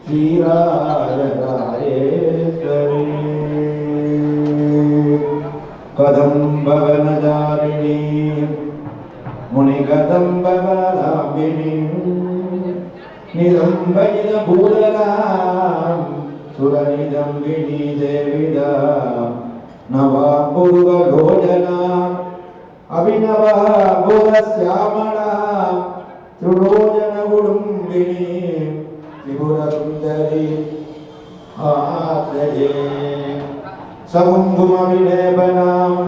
श्रीराजराजेश्वरी कदम्बवनचारिणी मुनिकदम्बवलाम्बिनी निदम्बैदभूदलां सुरनिदम्बिनी देविदा नवापूर्वलोचना अभिनवः बोधश्यामला त्रिलोचनकुडुम्बिनी त्रिपुरसुन्दरी आश्रये सकुङ्कुमविलेपनाम्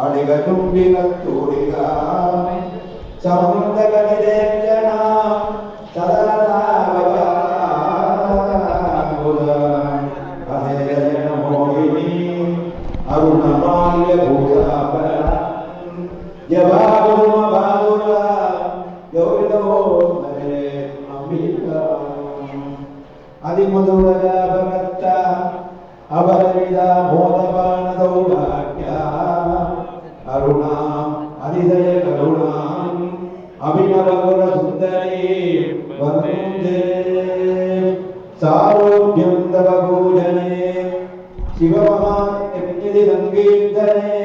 अडिगतुम्बिकस्तूरिका समन्दकनिदेशनाम् सदलावताम्बुदा अधेयनमोहिनी अरुणमाल्यभूषाभरणा जवाबुमबाहुला योगिनोन्मरे अम्बिका अधिमधुरजाभगत्ता अवरविदा मोदपानदौभाग्या अरुणाम् अधिदय करुणाम् अभिनवगुणसुन्दरी वन्दे सारोग्यं तव पूजने शिवमहात्म्यनिधि सङ्कीर्तने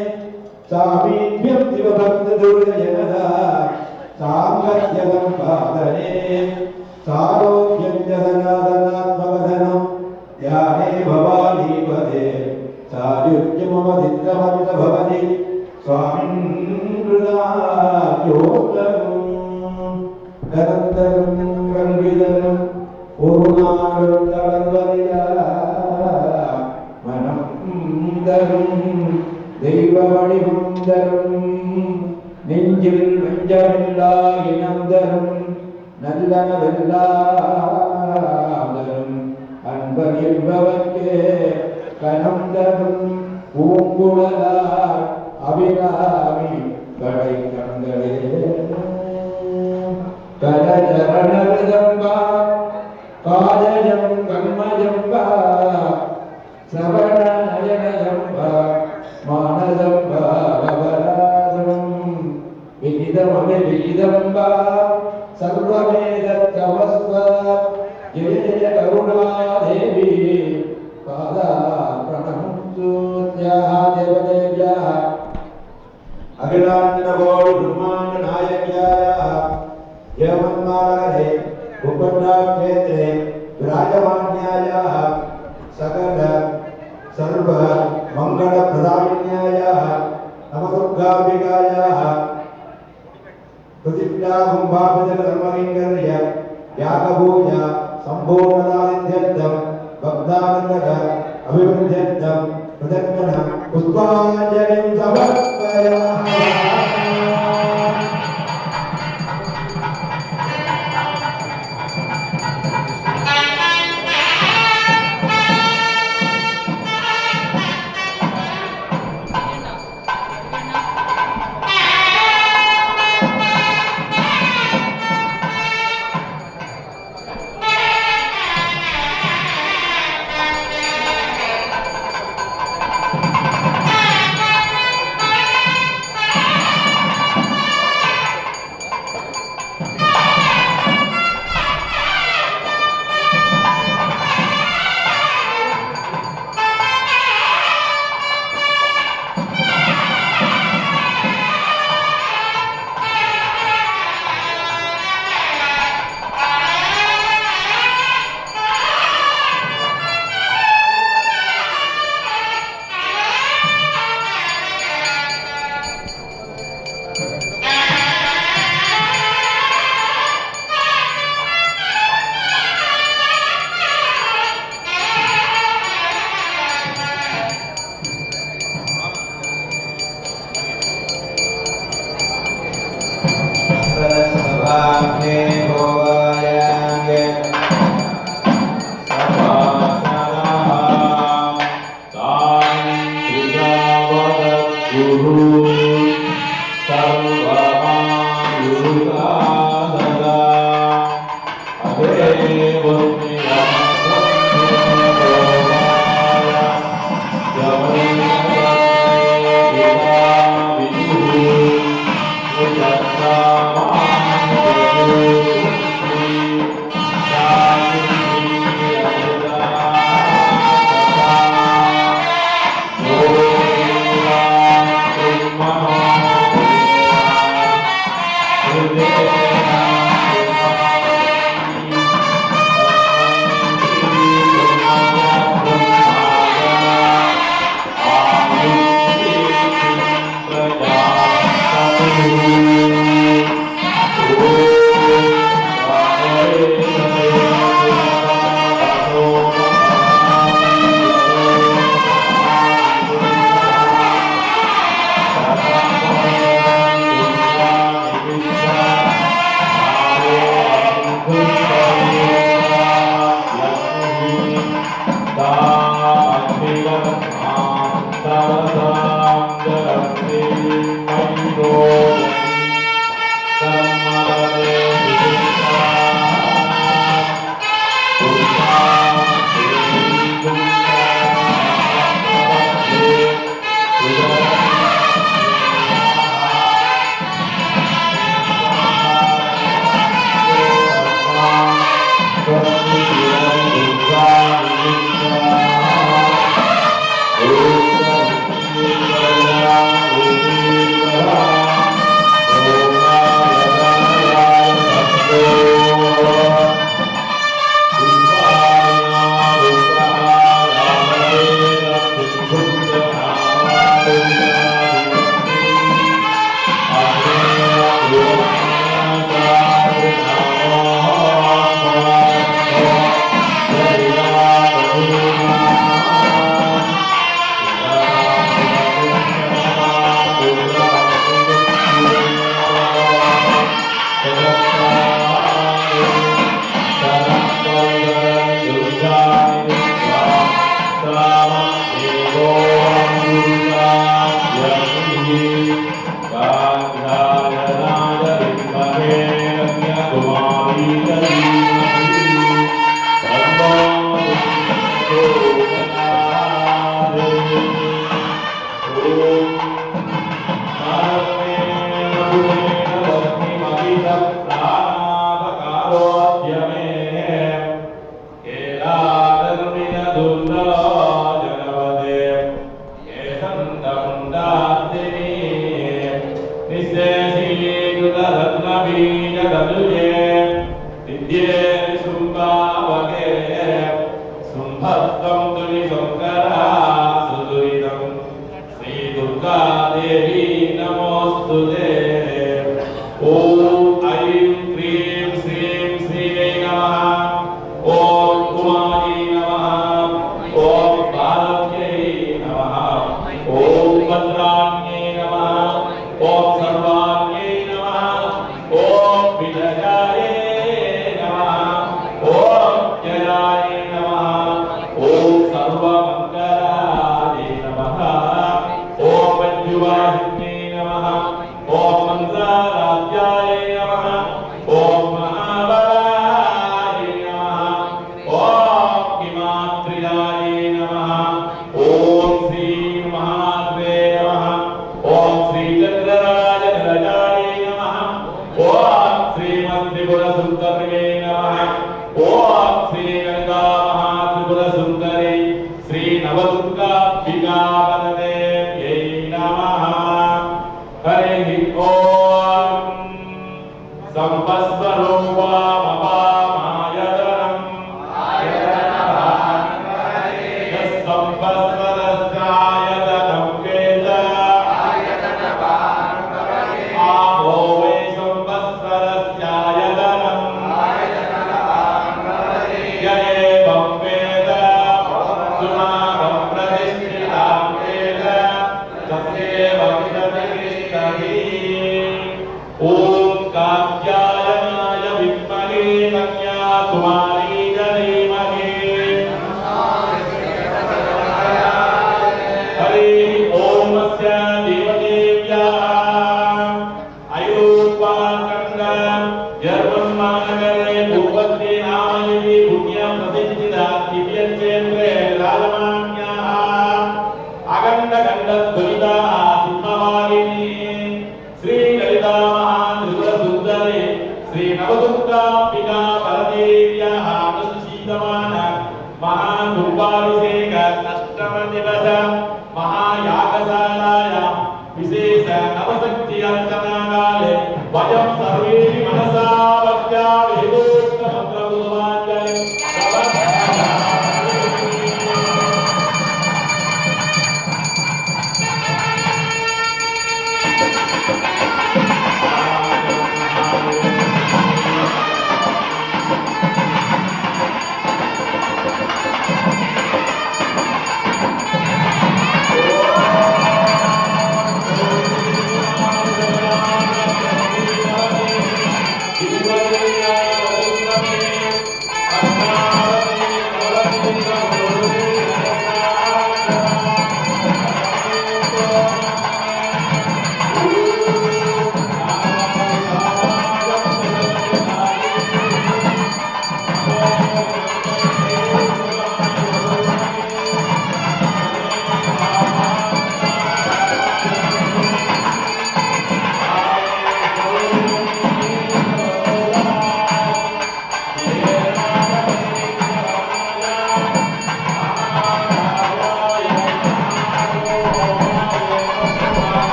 सामीप्यं शिवभक्तदुर्जनदा साङ्गत्यसम्पादने सारोग्यं च सनातनात्मवदनं ध्याने भवानीपदे सायुज्यमवधित्रमन्त भवति स्वामिन् हृदायोगम् निरन्तरं कल्पितरं पूर्णानन्दवरिया मनन्दरं தெய்வமணிமுந்தரும் நெஞ்சில் வெஞ்சமில்லா இனந்தரும் நல்லனவெல்லாதரும் அன்பர் என்பவர்க்கே கனந்தரும் பூங்குழலார் அபிராமி கடை கண்களே கரஜரணதம்பா காஜயம் கண்மஜம்பா சவண நயனஜம்பா மானதம்பா பவராதம் விகிதமபிகிதம்பா சர்வமேதத்தவஸ்வ ஜெய ஜெய கருணாதேவி பாதா பிரணம்து தேவதேவ்யாः அகிலாண்டகோடி பிரம்மாண்ட நாயக்யாः ஏவன்மாலகரே உபண்டாக்ஷேத்ரே விராஜமான்யாயாः சகல सर्व मंगल प्रदायिन्यायाः नमदुर्गाम्बिकायाः प्रतिष्ठा कुंभाभिजन धर्मलिंगर्य यागपूजा संपूर्णदानिध्यर्थं भक्तानन्दक अभिवृद्ध्यर्थं प्रदक्षिण पुष्पाञ्जलिं समर्पयामि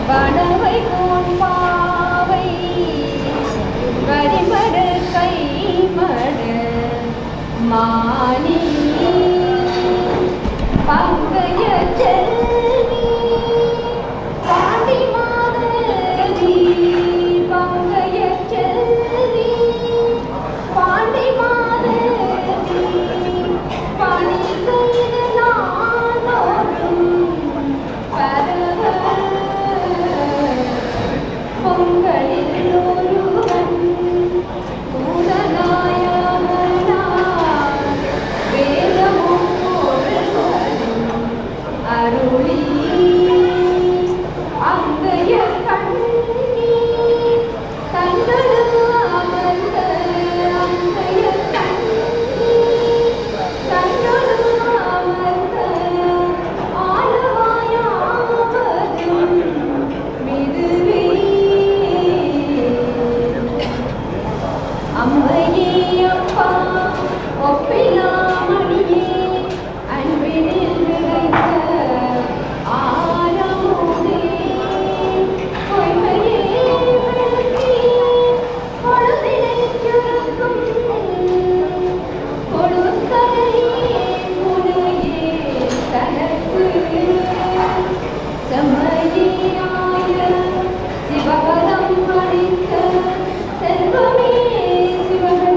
வடவை கோன்பாவை வரிமடு கைமடு மானி பங்கைய செல்வி பாண்டி மாதவி பங்கைய செல்வி பாண்டி மாதவி பணி செய்த நானோரும் பரவ பொங்கலில் ஒருவன் பூதநாயகனார் வேதமும் பொருள்களும் அருளி அங்கைய கண்ணி கண்களும் அமர்ந்த அங்கைய கண்ணி கண்களும் அமர்ந்த ஆளவாயாவதும் மிதுவே அம்மையே அப்பா ஒப்பிலாமணியே அன்பினில் விளைத்த ஆரமுதே பொய்மையே விளக்கி பொழுதினைச் சுருக்கும் கொடுக்கலையே முனையே தனக்கு செம்மையாய சிவபதம் அளித்த செல்வமே சிவகணே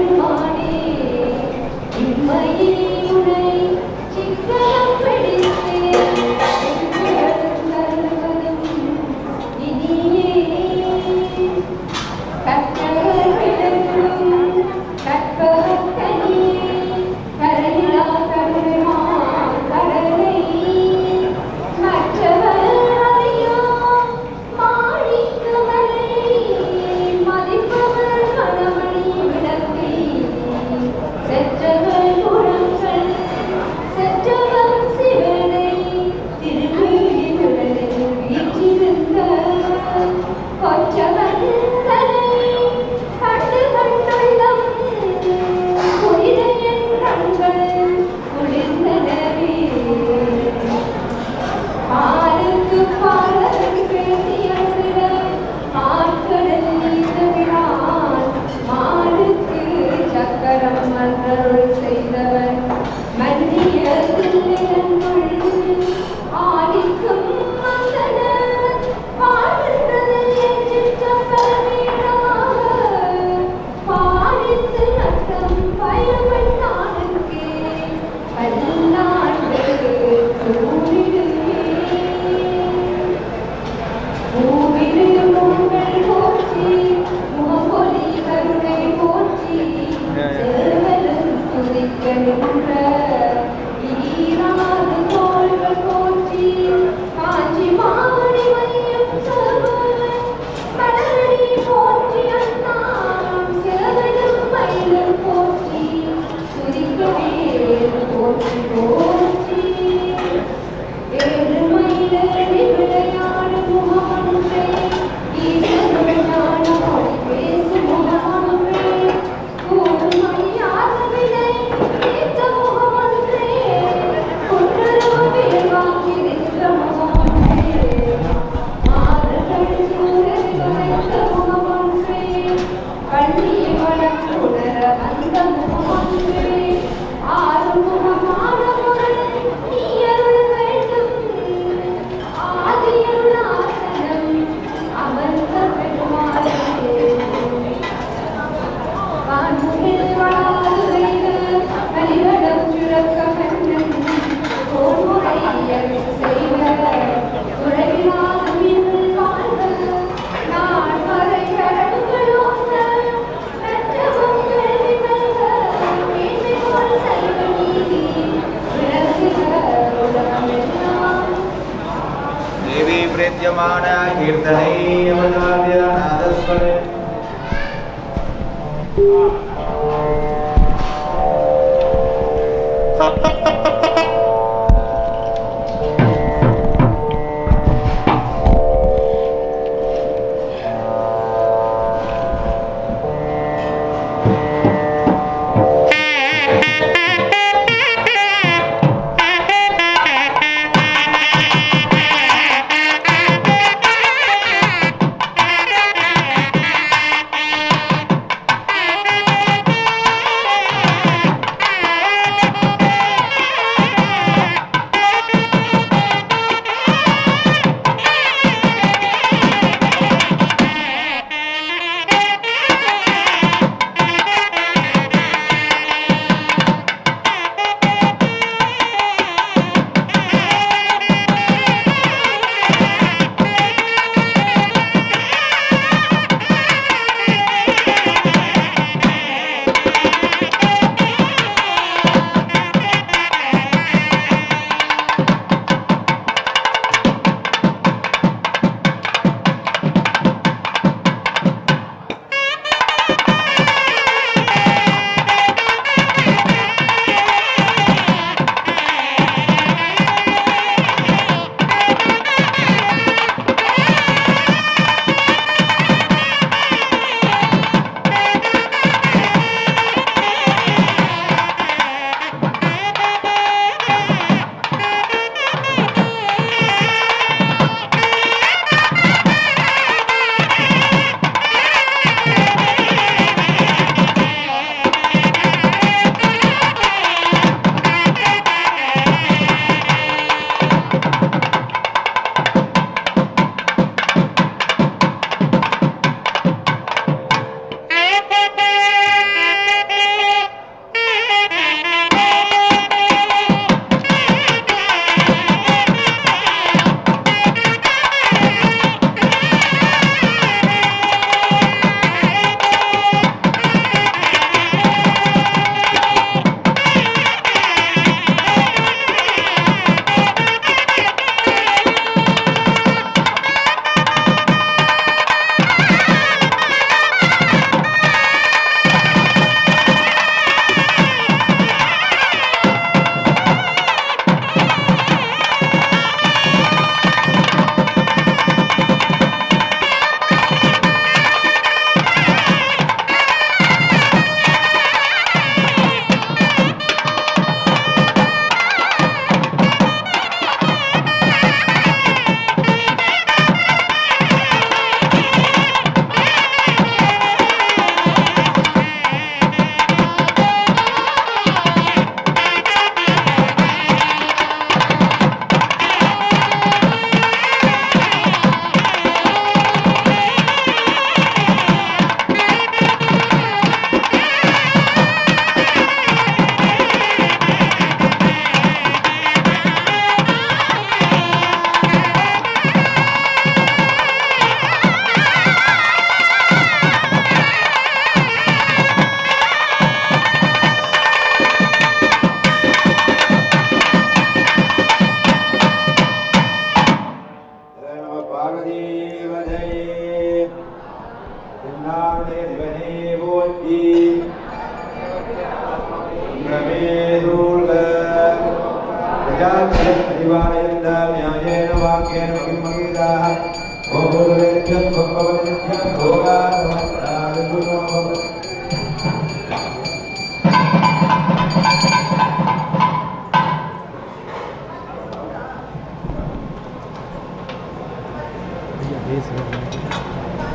வந்த முகமொன்றே ஆறுமுகமான பொருள் நீ அருள் வேண்டும் ஆதியருளாசனம் அமர்ந்த பெருமாளே வான்முகில் வளாதுரையில் கலிவடம் சுரக்க கண்ணன் போர்முறை அரசு செய்க உறவினாலும் வாழ்க நான் வரை கடவுளோங்க நற்றவும் கேள்வி நல்க மேன்மையோர் சைவ நீதி விளங்குக உலகமெல்லாம் देवी प्रेत्यमान कीर्तनै अवतार्य नादस्वरे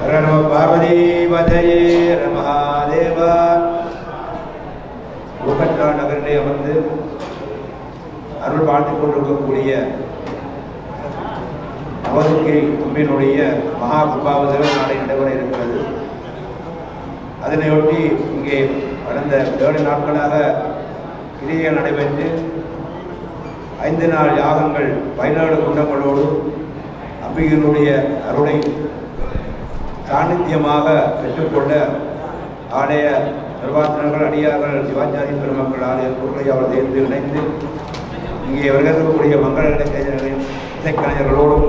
Rano Parvati Vadaye Ramaha இடத்திலே அமர்ந்து அருள் வாழ்த்துக் கொண்டிருக்கக்கூடிய அவதுக்கை அம்பினுடைய மகா கும்பாபிஷேகம் நாளை நடைபெற இருக்கிறது. அதனையொட்டி இங்கே கடந்த 7 நாட்களாக கிரியைகள் நடைபெற்று 5 நாள் யாகங்கள் 17 குண்டங்களோடு அம்பிகையினுடைய அருளை சாநித்தியமாக பெற்றுக்கொள்ள ஆலய நிர்வாகத்தினர்கள், அடியார்கள், சிவாச்சாரிய பெருமக்கள், ஆலய பொருட்களை அவர் சேர்ந்து இணைந்து இங்கே வருகிறக்கூடிய மங்கள இசைக்கலைஞர்களோடும்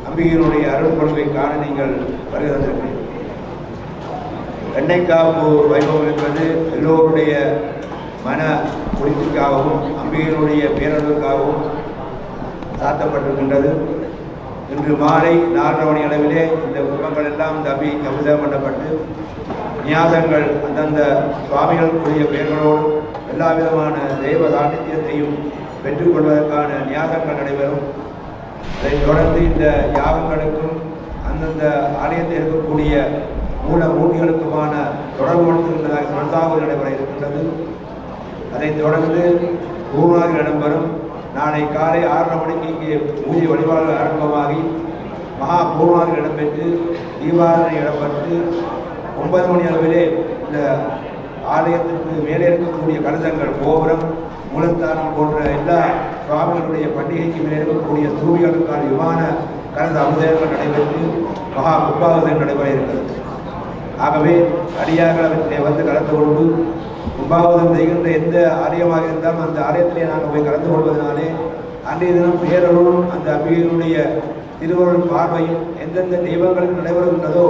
அம்பிகையினுடைய அருள் கொள்கை காண நீங்கள் வருகை தந்திருக்கிறீர்கள். எண்ணெய் காப்பு வைபவம் என்பது எல்லோருடைய மன குளிர்ச்சிக்காகவும் அம்பிகையினுடைய பேரர்களுக்காகவும் சாத்தப்பட்டிருக்கின்றது. இன்று மாலை 4:30 மணி அளவிலே இந்த குடும்பங்கள் எல்லாம் இந்த அம்பிகைக்கு அபிஷேகம் பண்ணப்பட்டு நியாசங்கள் அந்தந்த சுவாமிகளுக்குரிய பெயர்களோடு எல்லா விதமான தெய்வ சாநித்தியத்தையும் பெற்றுக்கொள்வதற்கான நியாசங்கள் நடைபெறும். அதைத் தொடர்ந்து இந்த யாகங்களுக்கும் அந்தந்த ஆலயத்தில் இருக்கக்கூடிய மூல மூர்த்திகளுக்குமான தொடர்புபடுத்துகின்றதாக சந்தாபம் நடைபெற இருக்கின்றது. அதைத் தொடர்ந்து பூர்ணாதி இடம்பெறும். நாளை காலை 6:30 மணிக்கு இங்கே பூஜை வழிபாடு ஆரம்பமாகி மகா பூர்ணாதி இடம்பெற்று தீபாவளி இடம்பெற்று 9 மணி அளவிலே இந்த ஆலயத்திற்கு மேலே இருக்கக்கூடிய கலசங்கள், கோபுரம், மூலத்தானம் போன்ற எல்லா சுவாமிகளுடைய பண்டிகைக்கு மேலே இருக்கக்கூடிய சூரியர்களுக்கான விமான கலந்த அபிஷேகங்கள் நடைபெற்று மகா கும்பாபிஷேகம் நடைபெற இருக்கிறது. ஆகவே அடியார்கள் அவற்றிலே வந்து கலந்து கொண்டு கும்பாபிஷேகம் செய்கின்ற எந்த ஆலயமாக இருந்தாலும் அந்த ஆலயத்திலே நாங்கள் போய் கலந்து கொள்வதனாலே அன்றைய தினம் பேரருளும் அந்த அம்பிகையினுடைய திருவருள் பார்வையும் எந்தெந்த தெய்வங்களுக்கு நடைபெறுகின்றதோ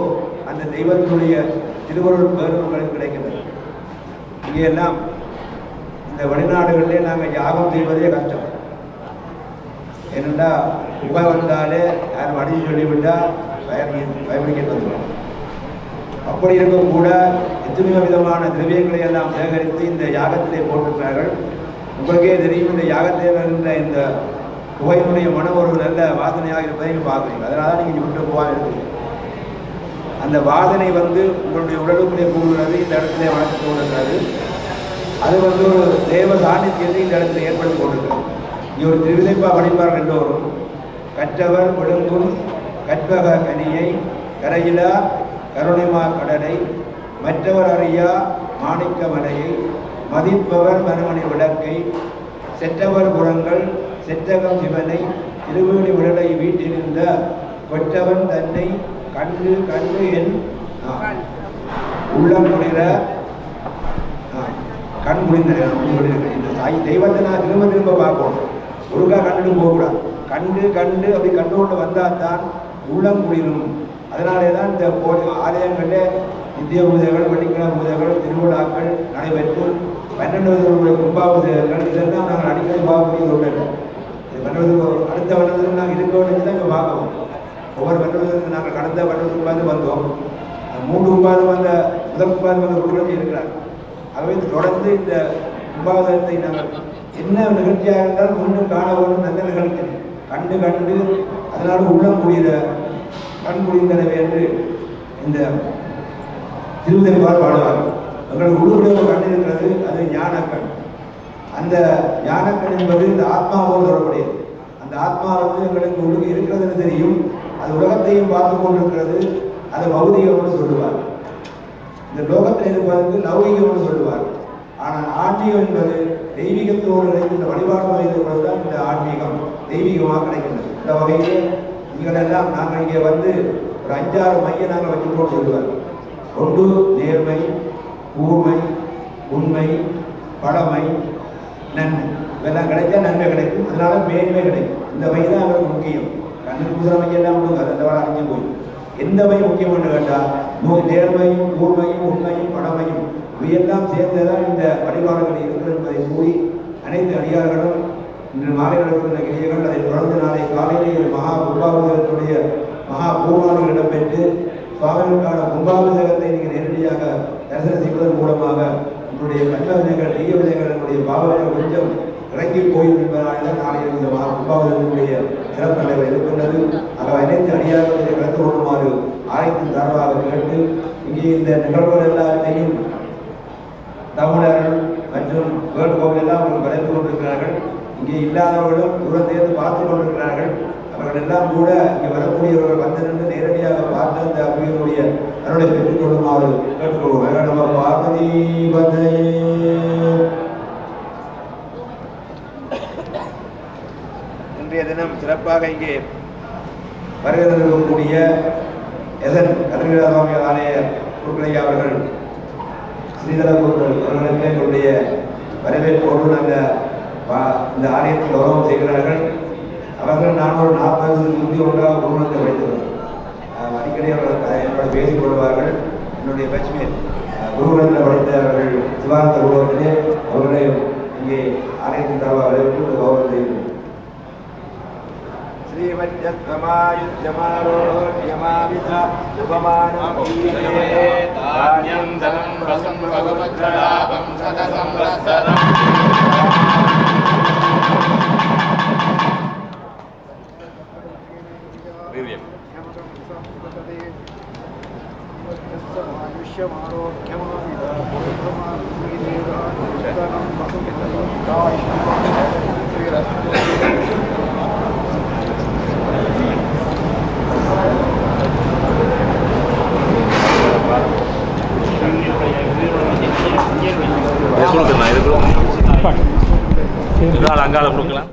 அந்த தெய்வத்தினுடைய திருவருள் பேருங்களுக்கு கிடைக்கின்றது. இங்கே எல்லாம் இந்த வெளிநாடுகளிலே நாங்கள் யாகம் செய்வதே கஷ்டம். ஏனென்றால் புகை வந்தாலே யாரும் அடிச்சு சொல்லிவிட்டால் பயப்படிக்க வந்துடும். அப்படி இருக்கும் கூட எத்தனையோ விதமான திரவியங்களை எல்லாம் சேகரித்து இந்த யாகத்திலே போட்டிருக்கிறார்கள். உங்களுக்கே தெரியும், இந்த யாகத்தில் இருந்த இந்த புகையினுடைய மனம் ஒரு நல்ல வாசனையாக இருப்பதை பார்க்குறீங்க. அதனால தான் நீங்கள் விட்டு போகாமல் இருக்கீங்க. அந்த வாசனை வந்து உங்களுடைய உடலுக்குள்ளே கூடுகிறது, இந்த இடத்துல வளர்த்து கொண்டிருக்கிறது. அது வந்து ஒரு தேவ சாநித்தியத்தை இந்த இடத்துல ஏற்படுத்தி கொண்டிருக்கிறது. இங்கே ஒரு திருவிதைப்பா படிப்பார்கள் எல்லோரும். கற்றவர் விழுங்கும் கற்பக கனியை கரையிலா கருணைமா கடலை மற்றவர் அறியா மாணிக்க மலையை மதிப்பவர் மனமணி விளக்கை செற்றவர் புறங்கள் செற்றகம் சிவனை திருவேணி விடலை வீட்டிலிருந்த கொற்றவன் தன்னை கண்டு கண்டு என் உள்ளம் குளிர கண் குளிர்ந்த இந்த தாய் தெய்வத்தை நான் திரும்ப திரும்ப பார்க்கணும். ஒருக்கா கண்டுட்டு போகக்கூடாது. கண்டு கண்டு அப்படி கண்டு கொண்டு வந்தால் தான் உள்ளம் குளிரும். அதனாலே தான் இந்த ஆலயங்களில் நித்திய பூஜைகள், வெள்ளிக்கிழமை பூஜைகள், திருவிழாக்கள் நடைபெற்று 12 கும்பாபிஷேகங்கள் இதெல்லாம் நாங்கள் அடிக்கடி பார்க்கக்கூடிய ஒன்று. இது 12 அடுத்த வருடத்தில் நாங்கள் இருக்க வேண்டியது தான் இங்கே பார்க்கணும். ஒவ்வொரு 12 நாங்கள் கடந்த 12 வந்தோம். 3 கும்பாது வந்த முதல் கும்பாது வந்த குழுக்கள் இருக்கிறார். ஆகவே தொடர்ந்து இந்த கும்பாபிஷேகத்தை நாங்கள் என்ன நிகழ்ச்சியாக இருந்தாலும் மீண்டும் காண வேண்டும். நல்ல நிகழ்ச்சி கண்டு கண்டு அதனால உள்ளம் குளிர கண் குளிர்ந்தனவே என்று இந்த திருவிதைப்பால் பாடுவார்கள். எங்களுக்கு உள்ளுடைய ஒரு கண் இருக்கிறது, அது ஞானக்கண். அந்த ஞானக்கண் என்பது இந்த ஆத்மாவோடு தொடர்புடையது. அந்த ஆத்மா வந்து எங்களுக்கு உள்ளுக்கு இருக்கிறதுன்னு தெரியும். அது உலகத்தையும் பார்த்து கொண்டிருக்கிறது. அதை பௌதிகம்னு சொல்லுவார். இந்த லோகத்தில் இருப்பதற்கு லௌகிகம்னு சொல்லுவார். ஆனால் ஆன்மீகம் என்பது தெய்வீகத்தோடு கிடைக்கின்ற வழிபாடு முறையில் தான் இந்த ஆன்மீகம் தெய்வீகமாக கிடைக்கின்றது. இந்த வகையிலே நீங்களெல்லாம் நாங்கள் இங்கே வந்து ஒரு 5-6 மையம் நாங்கள் வச்சுக்கோன்னு சொல்லுவார். ஒன்று நேர்மை, கூர்மை, உண்மை, பழமை, நன்மை. இதெல்லாம் கிடைச்சா நன்மை கிடைக்கும். அதனால மேன்மை கிடைக்கும். இந்த மை தான் எங்களுக்கு முக்கியம். கண்ணுக்கு பூசுற மையெல்லாம் கொடுங்க, அந்த வேலை அறிஞ்சு போய் எந்த மை முக்கியம் என்று கேட்டால் நேர்மையும், கூர்மையும், உண்மையும், பழமையும் இவையெல்லாம் சேர்ந்ததான் இந்த வழிபாடுகள் இருக்கிறது என்பதை கூறி அனைத்து அடியார்களும் இன்று மாலை நடக்கின்ற கிரியைகள் அதை தொடர்ந்து நாளை காலையிலே மகா கும்பாபிஷேகத்துடைய மகா பூர்வாதிகள் இடம்பெற்று சுவாமிகளுக்கான கும்பாபிஷேகத்தை நீங்கள் நேரடியாக தரிசனம் செய்வதன் மூலமாக உங்களுடைய கல்ல விதைகள், தீய விதைகள், என்னுடைய பாவனைகள் கொஞ்சம் இறங்கி போயும் என்பதனால நாளை இந்த மகா கும்பாபிஷேகத்தினுடைய சிறப்பு நடைபெற இருக்கின்றது. ஆக அனைத்து அடியார்கள் இதை கலந்து கொள்ளுமாறு ஆலயத்தின் சார்பாக கேட்டு இங்கே இந்த நிகழ்வுகள் எல்லாத்தையும் தமிழர்கள் மற்றும் வேண்டுகோளெல்லாம் அவர்கள் வரைந்து கொண்டிருக்கிறார்கள். இங்கே இல்லாதவர்களும் தூரத்திலிருந்து பார்த்து கொண்டிருக்கிறார்கள். அவர்கள் எல்லாம் கூட இங்கே வரக்கூடியவர்கள் வந்து நின்று நேரடியாக பார்த்து அந்த அம்பிகையுடைய அருளை பெற்றுக் கொள்ளுமாறு கேட்டுக்கொள்வோம். நம்ம பார்வதி பதையே. இன்றைய தினம் சிறப்பாக இங்கே வருகிறக்கூடிய எதன் கதிர்காமி ஆலய குருக்களையா அவர்கள் ஸ்ரீதர குருக்கள் அவர்களுக்கு எங்களுடைய வரவேற்போடு நாங்கள் இந்த ஆலயத்தில் கௌரவம் செய்கிறார்கள். அவர்கள் நான் ஒரு 40-51 குருகுலத்தை படித்தவர். அடிக்கடி அவர்கள் என்னோட பேசிக் கொள்வார்கள். என்னுடைய பட்ச்மேன் குருகுலத்தில் படித்த அவர்கள் சிவானந்த குருகுலத்திலே அவர்களை இங்கே ஆலயத்தின் தரவ வரவேற்று கௌரவம் செய்கிறோம். श्रीमज्जमायुज्यमारोह्यमाविधा शुभमानं धान्यं धनं वसं भगवद्लाभं शतसंवत्सरम् वीर्यम् आयुष्यमारोग्यमाविधा இது கொடுக்கலாம், இது அங்கால கொடுக்கலாம்.